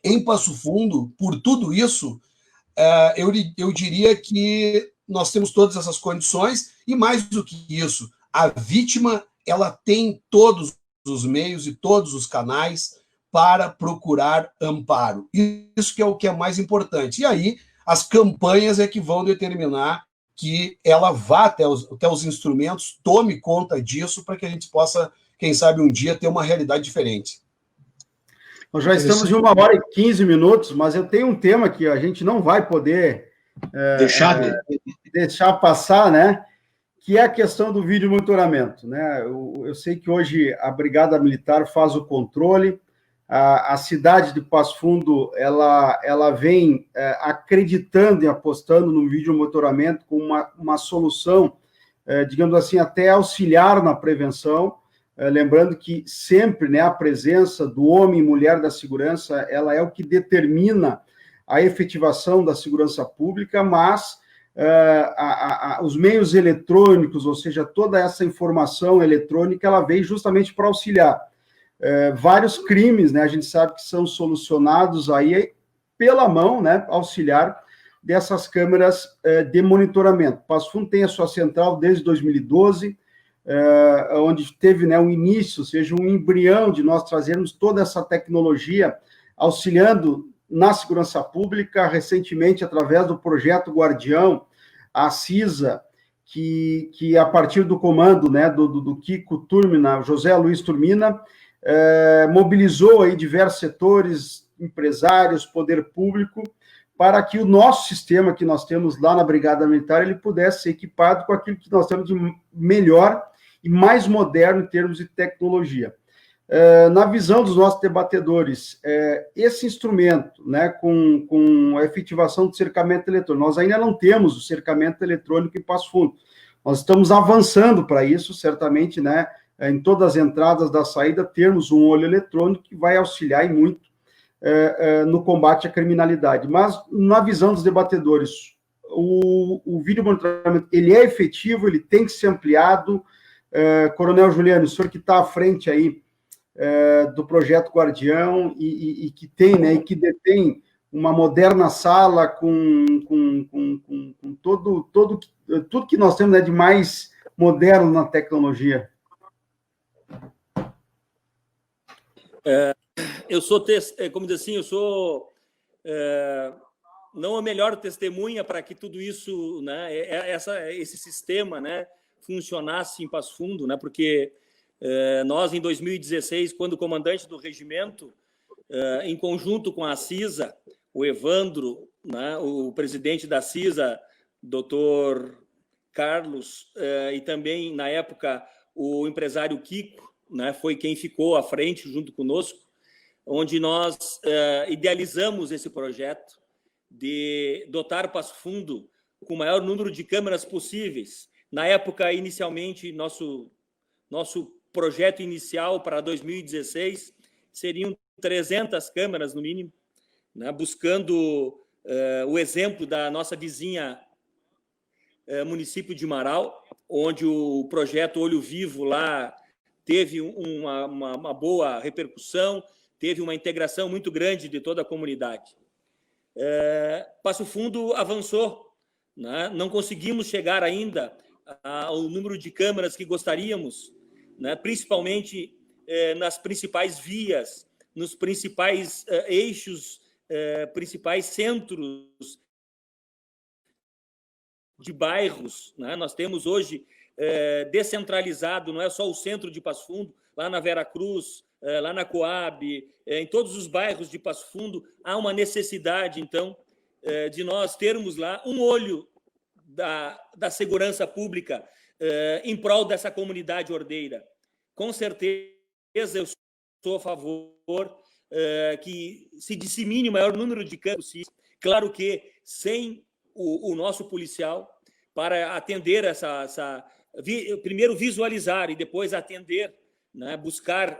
em Passo Fundo, por tudo isso, eu diria que nós temos todas essas condições e, mais do que isso, a vítima ela tem todos os meios e todos os canais para procurar amparo. Isso que é o que é mais importante. E aí, as campanhas é que vão determinar que ela vá até os instrumentos, tome conta disso, para que a gente possa, quem sabe, um dia ter uma realidade diferente. Nós já estamos em 1h15, mas eu tenho um tema que a gente não vai poder deixar passar, né? Que é a questão do vídeo monitoramento, né? Eu sei que hoje a Brigada Militar faz o controle, a cidade de Passo Fundo ela vem acreditando e apostando no vídeo monitoramento como uma solução, digamos assim, até auxiliar na prevenção. Lembrando que sempre, né, a presença do homem e mulher da segurança, ela é o que determina a efetivação da segurança pública, mas os meios eletrônicos, ou seja, toda essa informação eletrônica, ela veio justamente para auxiliar. Vários crimes, né, a gente sabe que são solucionados aí pela mão, né, auxiliar dessas câmeras de monitoramento. Passo Fundo tem a sua central desde 2012, onde teve, né, um início, ou seja, um embrião de nós trazermos toda essa tecnologia auxiliando na segurança pública, recentemente, através do projeto Guardião, a CISA, que a partir do comando, né, do Kiko Turmina, José Luiz Turmina, mobilizou aí diversos setores, empresários, poder público, para que o nosso sistema que nós temos lá na Brigada Militar, ele pudesse ser equipado com aquilo que nós temos de melhor e mais moderno em termos de tecnologia. Na visão dos nossos debatedores, esse instrumento, né, com a efetivação do cercamento eletrônico, nós ainda não temos o cercamento eletrônico em Passo Fundo. Nós estamos avançando para isso, certamente, né, em todas as entradas da saída, termos um olho eletrônico que vai auxiliar e muito no combate à criminalidade. Mas, na visão dos debatedores, o vídeo monitoramento, ele é efetivo, ele tem que ser ampliado. Coronel Juliano, o senhor que está à frente aí do projeto Guardião e que tem, né, e que detém uma moderna sala com tudo que nós temos, né, de mais moderno na tecnologia. Eu sou, como diz assim, eu sou não a melhor testemunha para que tudo isso, né, esse sistema, né, funcionasse em Passo Fundo, né, porque nós, em 2016, quando o comandante do regimento, em conjunto com a CISA, o Evandro, né, o presidente da CISA, doutor Carlos, e também, na época, o empresário Kiko, né, foi quem ficou à frente junto conosco, onde nós idealizamos esse projeto de dotar Passo Fundo com o maior número de câmeras possíveis. Na época, inicialmente, nosso projeto inicial para 2016 seriam 300 câmeras, no mínimo, né, buscando o exemplo da nossa vizinha município de Marau, onde o projeto Olho Vivo lá teve uma boa repercussão, teve uma integração muito grande de toda a comunidade. Passo Fundo avançou, né? Não conseguimos chegar ainda ao número de câmeras que gostaríamos, né? Principalmente nas principais vias, nos principais eixos, principais centros de bairros, né? Nós temos hoje descentralizado, não é só o centro de Passo Fundo, lá na Vera Cruz, lá na Coab, em todos os bairros de Passo Fundo, há uma necessidade, então, de nós termos lá um olho da segurança pública em prol dessa comunidade ordeira. Com certeza, eu sou a favor que se dissemine o maior número de câmeras possível. Claro que sem o nosso policial, para atender primeiro visualizar e depois atender, né, buscar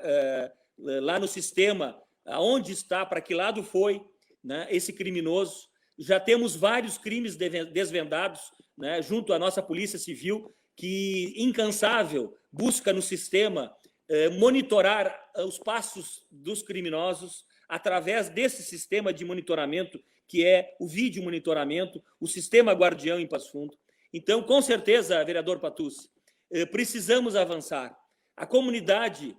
lá no sistema aonde está, para que lado foi, né, esse criminoso. Já temos vários crimes desvendados, né, junto à nossa Polícia Civil, que, incansável, busca no sistema monitorar os passos dos criminosos através desse sistema de monitoramento, que é o vídeo monitoramento, o sistema Guardião em Passo Fundo. Então, com certeza, vereador Patucci, precisamos avançar. A comunidade,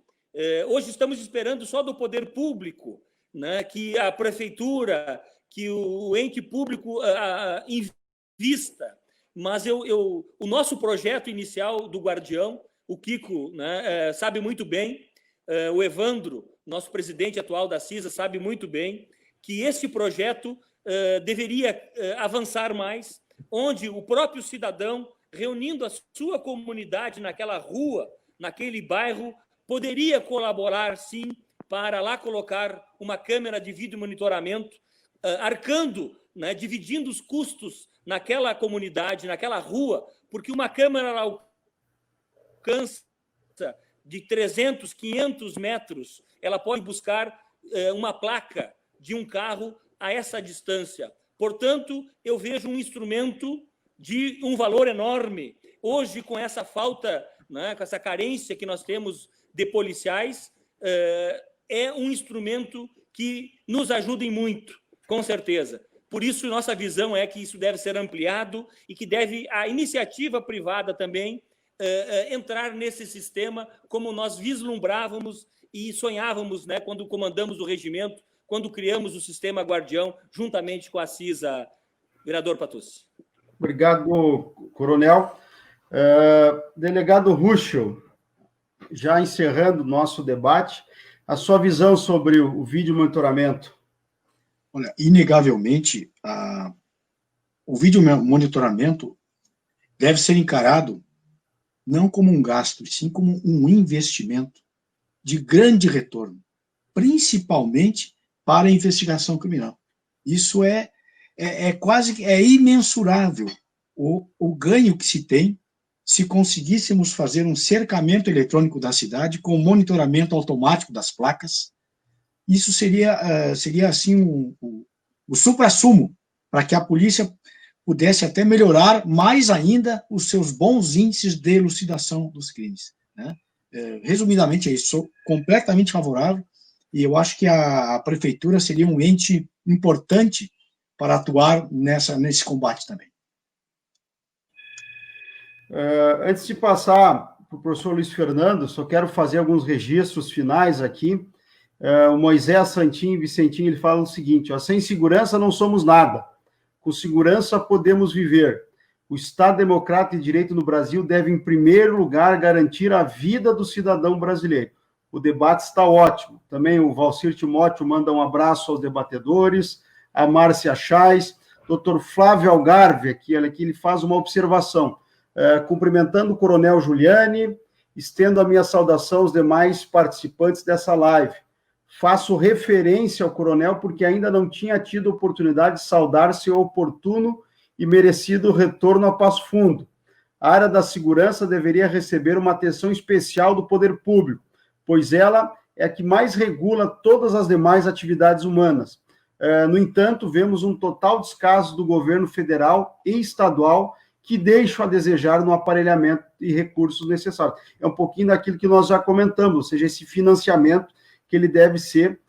hoje estamos esperando só do poder público, né, que a prefeitura, que o ente público invista, mas o nosso projeto inicial do Guardião, o Kiko, né, sabe muito bem, o Evandro, nosso presidente atual da CISA, sabe muito bem que esse projeto deveria avançar mais, onde o próprio cidadão, reunindo a sua comunidade naquela rua, naquele bairro, poderia colaborar, sim, para lá colocar uma câmera de vídeo monitoramento, arcando, né, dividindo os custos naquela comunidade, naquela rua, porque uma câmera alcança de 300, 500 metros, ela pode buscar uma placa de um carro a essa distância. Portanto, eu vejo um instrumento de um valor enorme. Hoje, com essa falta, né, com essa carência que nós temos de policiais, é um instrumento que nos ajuda em muito, com certeza. Por isso, nossa visão é que isso deve ser ampliado e que deve a iniciativa privada também entrar nesse sistema, como nós vislumbrávamos e sonhávamos, né, quando comandamos o regimento, quando criamos o sistema Guardião, juntamente com a CISA. Vereador Patucci. Obrigado, coronel. Delegado Ruschel, já encerrando o nosso debate, a sua visão sobre o vídeo monitoramento. Olha, inegavelmente, o vídeo monitoramento deve ser encarado não como um gasto, sim como um investimento de grande retorno, principalmente para a investigação criminal. Isso é quase imensurável o ganho que se tem se conseguíssemos fazer um cercamento eletrônico da cidade com monitoramento automático das placas. Isso seria assim, o supra-sumo para que a polícia pudesse até melhorar mais ainda os seus bons índices de elucidação dos crimes, né? Resumidamente, é isso. Sou completamente favorável e eu acho que a prefeitura seria um ente importante para atuar nesse combate também. Antes de passar para o professor Luiz Fernando, só quero fazer alguns registros finais aqui. O Moisés Santinho Vicentinho, ele fala o seguinte: sem segurança não somos nada. Com segurança podemos viver. O Estado Democrático de Direito no Brasil deve, em primeiro lugar, garantir a vida do cidadão brasileiro. O debate está ótimo. Também o Valcir Timóteo manda um abraço aos debatedores, a Márcia Chais, doutor Flávio Algarve, aqui ele faz uma observação. Cumprimentando o coronel Giuliani, estendo a minha saudação aos demais participantes dessa live. Faço referência ao coronel porque ainda não tinha tido oportunidade de saudar seu oportuno e merecido retorno a Passo Fundo. A área da segurança deveria receber uma atenção especial do poder público, pois ela é a que mais regula todas as demais atividades humanas. No entanto, vemos um total descaso do governo federal e estadual que deixam a desejar no aparelhamento e recursos necessários. É um pouquinho daquilo que nós já comentamos, ou seja, esse financiamento que ele deve ser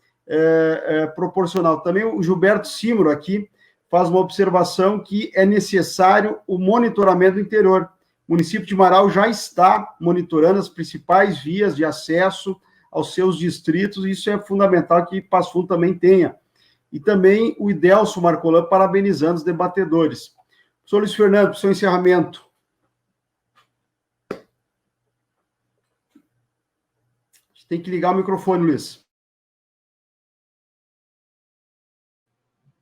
proporcional. Também o Gilberto Simro aqui faz uma observação que é necessário o monitoramento do interior. O município de Marau já está monitorando as principais vias de acesso aos seus distritos, e isso é fundamental que Passo Fundo também tenha. E também o Idelso Marcolan parabenizando os debatedores. Professor Luiz Fernando, para o seu encerramento. Tem que ligar o microfone, Luiz.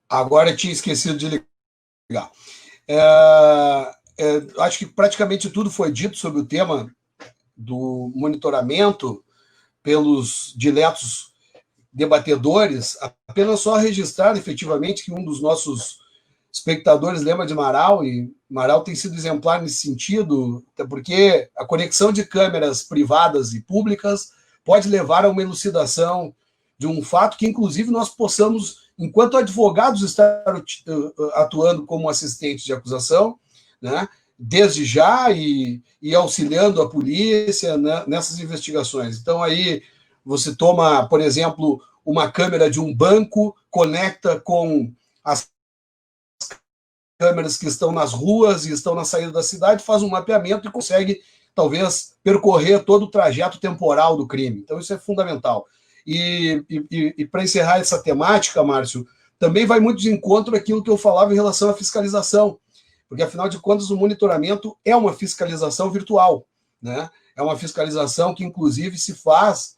Agora eu tinha esquecido de ligar. Acho que praticamente tudo foi dito sobre o tema do monitoramento pelos diletos debatedores. Apenas só registrar efetivamente que um dos nossos espectadores lembra de Marau, e Marau tem sido exemplar nesse sentido, até porque a conexão de câmeras privadas e públicas pode levar a uma elucidação de um fato que, inclusive, nós possamos, enquanto advogados, estar atuando como assistentes de acusação, né, desde já e auxiliando a polícia, né, nessas investigações. Então, aí você toma, por exemplo, uma câmera de um banco, conecta com as câmeras que estão nas ruas e estão na saída da cidade, faz um mapeamento e consegue, talvez, percorrer todo o trajeto temporal do crime. Então, isso é fundamental. E para encerrar essa temática, Márcio, também vai muito de encontro àquilo que eu falava em relação à fiscalização, porque, afinal de contas, o monitoramento é uma fiscalização virtual, né? É uma fiscalização que, inclusive, se faz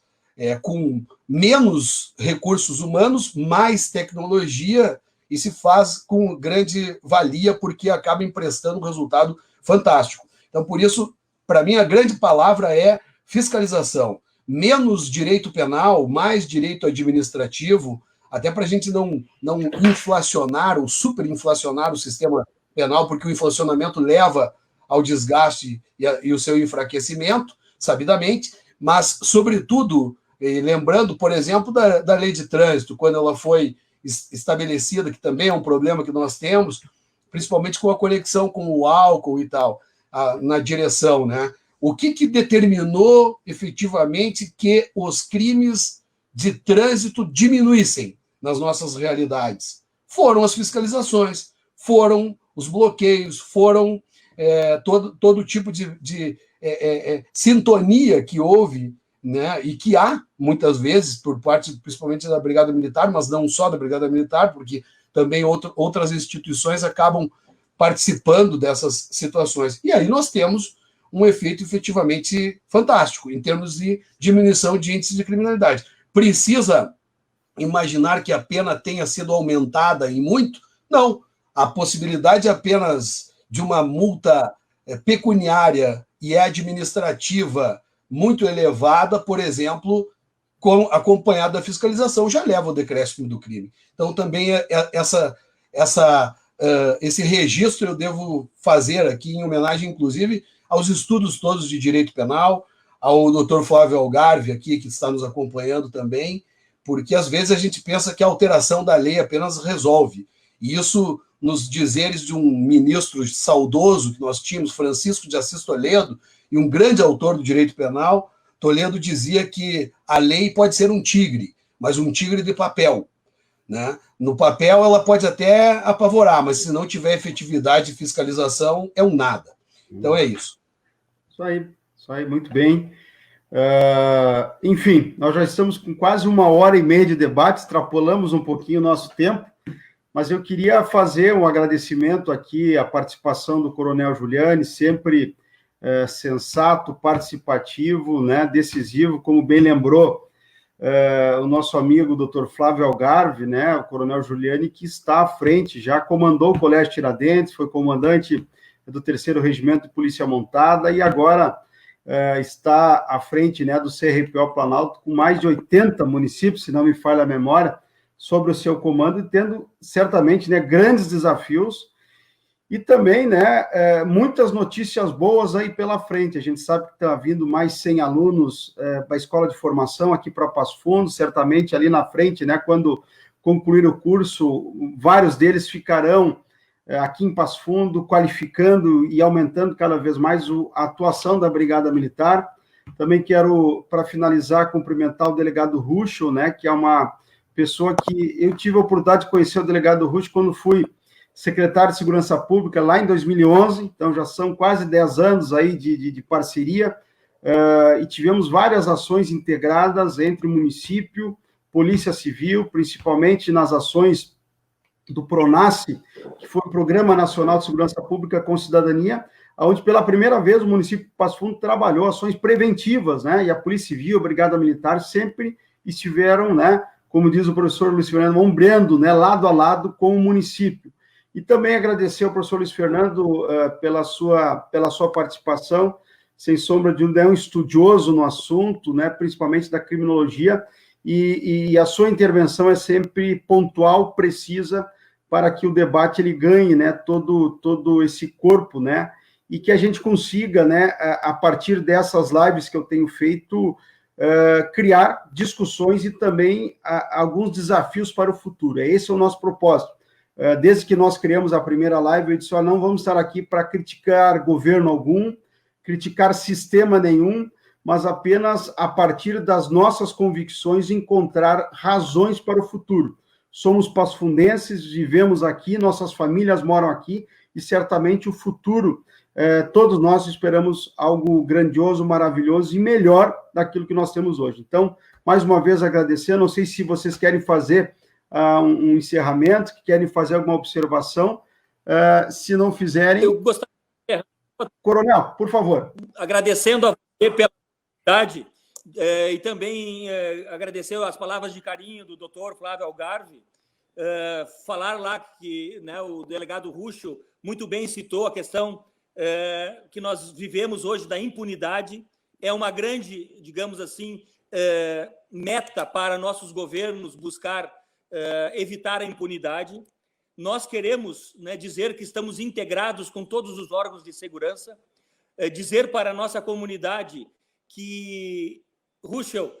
com menos recursos humanos, mais tecnologia, e se faz com grande valia, porque acaba emprestando um resultado fantástico. Então, por isso, para mim, a grande palavra é fiscalização. Menos direito penal, mais direito administrativo, até para a gente não inflacionar ou superinflacionar o sistema penal, porque o inflacionamento leva ao desgaste e o seu enfraquecimento, sabidamente, mas, sobretudo, lembrando, por exemplo, da lei de trânsito, quando ela foi estabelecida, que também é um problema que nós temos, principalmente com a conexão com o álcool e tal, na direção, né? O que determinou efetivamente que os crimes de trânsito diminuíssem nas nossas realidades? Foram as fiscalizações, foram os bloqueios, foram todo tipo de sintonia que houve, né, e que há, muitas vezes, por parte, principalmente da Brigada Militar, mas não só da Brigada Militar, porque também outras instituições acabam participando dessas situações. E aí nós temos um efeito efetivamente fantástico, em termos de diminuição de índices de criminalidade. Precisa imaginar que a pena tenha sido aumentada em muito? Não. A possibilidade apenas de uma multa pecuniária e administrativa muito elevada, por exemplo, acompanhada da fiscalização, já leva ao decréscimo do crime. Então, também esse registro eu devo fazer aqui em homenagem, inclusive, aos estudos todos de direito penal, ao doutor Flávio Algarve aqui, que está nos acompanhando também, porque às vezes a gente pensa que a alteração da lei apenas resolve. E isso, nos dizeres de um ministro saudoso que nós tínhamos, Francisco de Assis Toledo, e um grande autor do direito penal, Toledo dizia que a lei pode ser um tigre, mas um tigre de papel, né? No papel ela pode até apavorar, mas se não tiver efetividade e fiscalização, é um nada. Então é isso. Isso aí, muito bem. Enfim, nós já estamos com quase 1h30 de debate, extrapolamos um pouquinho o nosso tempo, mas eu queria fazer um agradecimento aqui à participação do Coronel Giuliani, sempre sensato, participativo, né, decisivo, como bem lembrou o nosso amigo Dr. Flávio Algarve, né, o Coronel Giuliani, que está à frente, já comandou o Colégio Tiradentes, foi comandante do 3º Regimento de Polícia Montada e agora está à frente, né, do CRPO Planalto, com mais de 80 municípios, se não me falha a memória, sobre o seu comando e tendo certamente, né, grandes desafios e também, né, muitas notícias boas aí pela frente. A gente sabe que está vindo mais 100 alunos para a escola de formação aqui para Passo Fundo, certamente ali na frente, né, quando concluir o curso, vários deles ficarão aqui em Passo Fundo, qualificando e aumentando cada vez mais a atuação da Brigada Militar. Também quero, para finalizar, cumprimentar o delegado Ruschel, né, que é uma pessoa que eu tive a oportunidade de conhecer o delegado Ruschel quando fui secretário de Segurança Pública lá em 2011, então já são quase 10 anos aí de parceria, e tivemos várias ações integradas entre o município, Polícia Civil, principalmente nas ações do PRONASSE, que foi o Programa Nacional de Segurança Pública com Cidadania, onde pela primeira vez o município de Passo Fundo trabalhou ações preventivas, né, e a Polícia Civil, a Brigada Militar sempre estiveram, né, como diz o professor Luiz Fernando, ombreando, né, lado a lado com o município. E também agradecer ao professor Luiz Fernando pela sua participação, sem sombra de dúvida, é um estudioso no assunto, né, principalmente da criminologia, e a sua intervenção é sempre pontual, precisa, para que o debate ele ganhe, né, todo esse corpo, né, e que a gente consiga, né, a partir dessas lives que eu tenho feito, criar discussões e também alguns desafios para o futuro. Esse é o nosso propósito. desde que nós criamos a primeira live, eu disse, não vamos estar aqui para criticar governo algum, criticar sistema nenhum, mas apenas a partir das nossas convicções encontrar razões para o futuro. Somos passo-fundenses, vivemos aqui, nossas famílias moram aqui, e certamente o futuro, todos nós esperamos algo grandioso, maravilhoso e melhor daquilo que nós temos hoje. Então, mais uma vez agradecer, não sei se vocês querem fazer um encerramento, que querem fazer alguma observação, se não fizerem... Eu gostaria de encerrar. Coronel, por favor. Agradecendo a você pela oportunidade e também agradecer as palavras de carinho do doutor Flávio Algarve, falar lá que, né, o delegado Ruschel muito bem citou a questão que nós vivemos hoje da impunidade, é uma grande, digamos assim, meta para nossos governos buscar evitar a impunidade. Nós queremos, né, dizer que estamos integrados com todos os órgãos de segurança, dizer para a nossa comunidade que, Ruschel,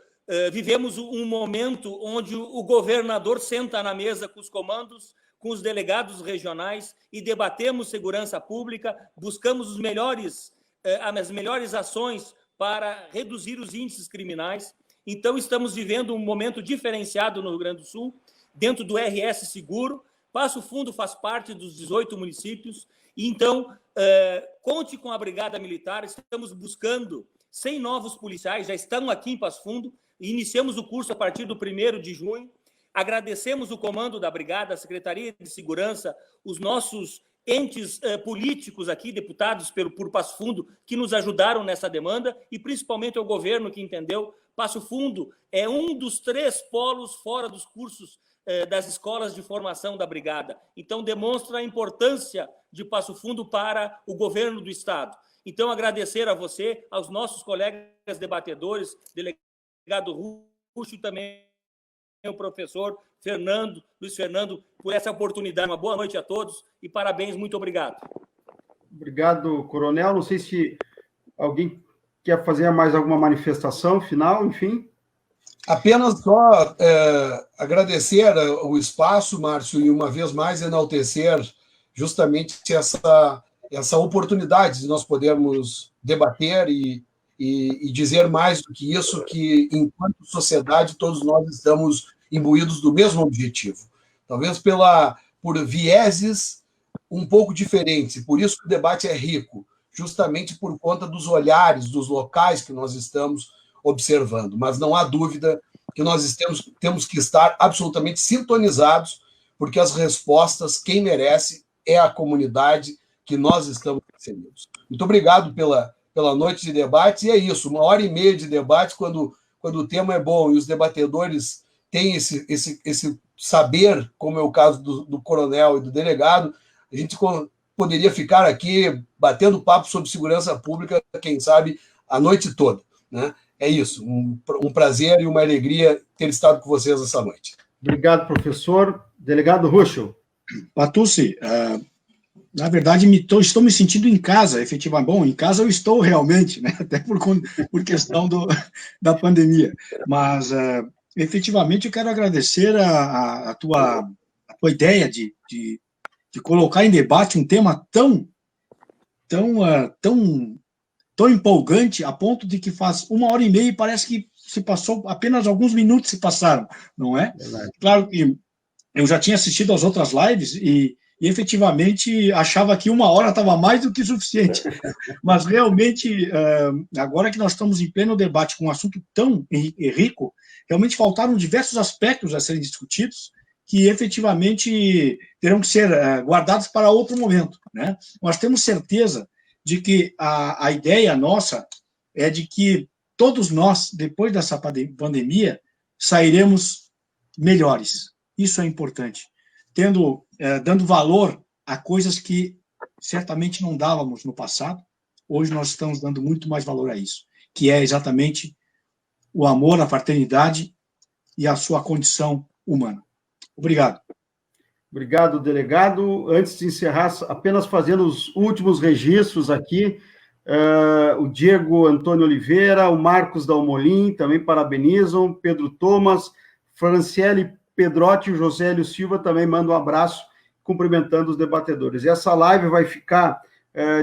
vivemos um momento onde o governador senta na mesa com os comandos, com os delegados regionais e debatemos segurança pública, buscamos as melhores ações para reduzir os índices criminais. Então, estamos vivendo um momento diferenciado no Rio Grande do Sul, dentro do RS Seguro. Passo Fundo faz parte dos 18 municípios. Então, conte com a Brigada Militar. Estamos buscando 100 novos policiais, já estão aqui em Passo Fundo. Iniciamos o curso a partir do 1º de junho. Agradecemos o comando da Brigada, a Secretaria de Segurança, os nossos entes políticos aqui, deputados por Passo Fundo, que nos ajudaram nessa demanda, e principalmente ao governo que entendeu. Passo Fundo é um dos 3 polos fora dos cursos das escolas de formação da Brigada. Então, demonstra a importância de Passo Fundo para o governo do Estado. Então, agradecer a você, aos nossos colegas debatedores, delegado Ruschel, também o professor Luiz Fernando, por essa oportunidade. Uma boa noite a todos e parabéns, muito obrigado. Obrigado, coronel. Não sei se alguém quer fazer mais alguma manifestação final, enfim. Apenas só agradecer o espaço, Márcio, e uma vez mais enaltecer justamente essa oportunidade de nós podermos debater e dizer mais do que isso, que enquanto sociedade todos nós estamos imbuídos do mesmo objetivo. Talvez por vieses um pouco diferentes, por isso que o debate é rico, justamente por conta dos olhares, dos locais que nós estamos observando. Mas não há dúvida que nós temos que estar absolutamente sintonizados, porque as respostas, quem merece, é a comunidade que nós estamos inseridos. Muito obrigado pela noite de debate, e é isso, 1h30 de debate, quando o tema é bom e os debatedores têm esse saber, como é o caso do coronel e do delegado, a gente poderia ficar aqui batendo papo sobre segurança pública, quem sabe, a noite toda, né? É isso, um prazer e uma alegria ter estado com vocês essa noite. Obrigado, professor. Delegado Ruschel. Patucci, na verdade, estou me sentindo em casa, efetivamente. Bom, em casa eu estou realmente, né? Até por questão da pandemia. Mas, efetivamente, eu quero agradecer a tua ideia de colocar em debate um tema tão empolgante, a ponto de que faz 1h30 e parece que se passou, apenas alguns minutos se passaram, não é? Verdade. Claro que eu já tinha assistido às outras lives e efetivamente achava que 1 hora estava mais do que suficiente. Mas realmente, agora que nós estamos em pleno debate com um assunto tão rico, realmente faltaram diversos aspectos a serem discutidos que efetivamente terão que ser guardados para outro momento, né? Nós temos certeza de que a ideia nossa é de que todos nós, depois dessa pandemia, sairemos melhores. Isso é importante. Dando valor a coisas que certamente não dávamos no passado, hoje nós estamos dando muito mais valor a isso, que é exatamente o amor, a fraternidade e a sua condição humana. Obrigado. Obrigado, delegado. Antes de encerrar, apenas fazendo os últimos registros aqui, o Diego Antônio Oliveira, o Marcos Dalmolin, também parabenizam, Pedro Thomas, Franciele Pedrotti e o Josélio Silva também mandam um abraço, cumprimentando os debatedores. E essa live vai ficar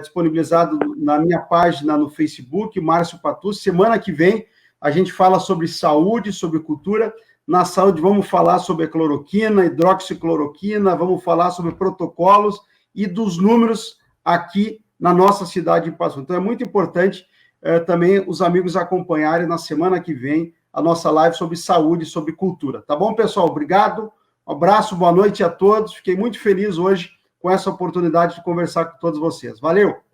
disponibilizada na minha página no Facebook, Márcio Patucci. Semana que vem a gente fala sobre saúde, sobre cultura. Na saúde vamos falar sobre a cloroquina, hidroxicloroquina, vamos falar sobre protocolos e dos números aqui na nossa cidade de Passo Fundo. Então é muito importante também os amigos acompanharem na semana que vem a nossa live sobre saúde e sobre cultura. Tá bom, pessoal? Obrigado. Um abraço, boa noite a todos. Fiquei muito feliz hoje com essa oportunidade de conversar com todos vocês. Valeu!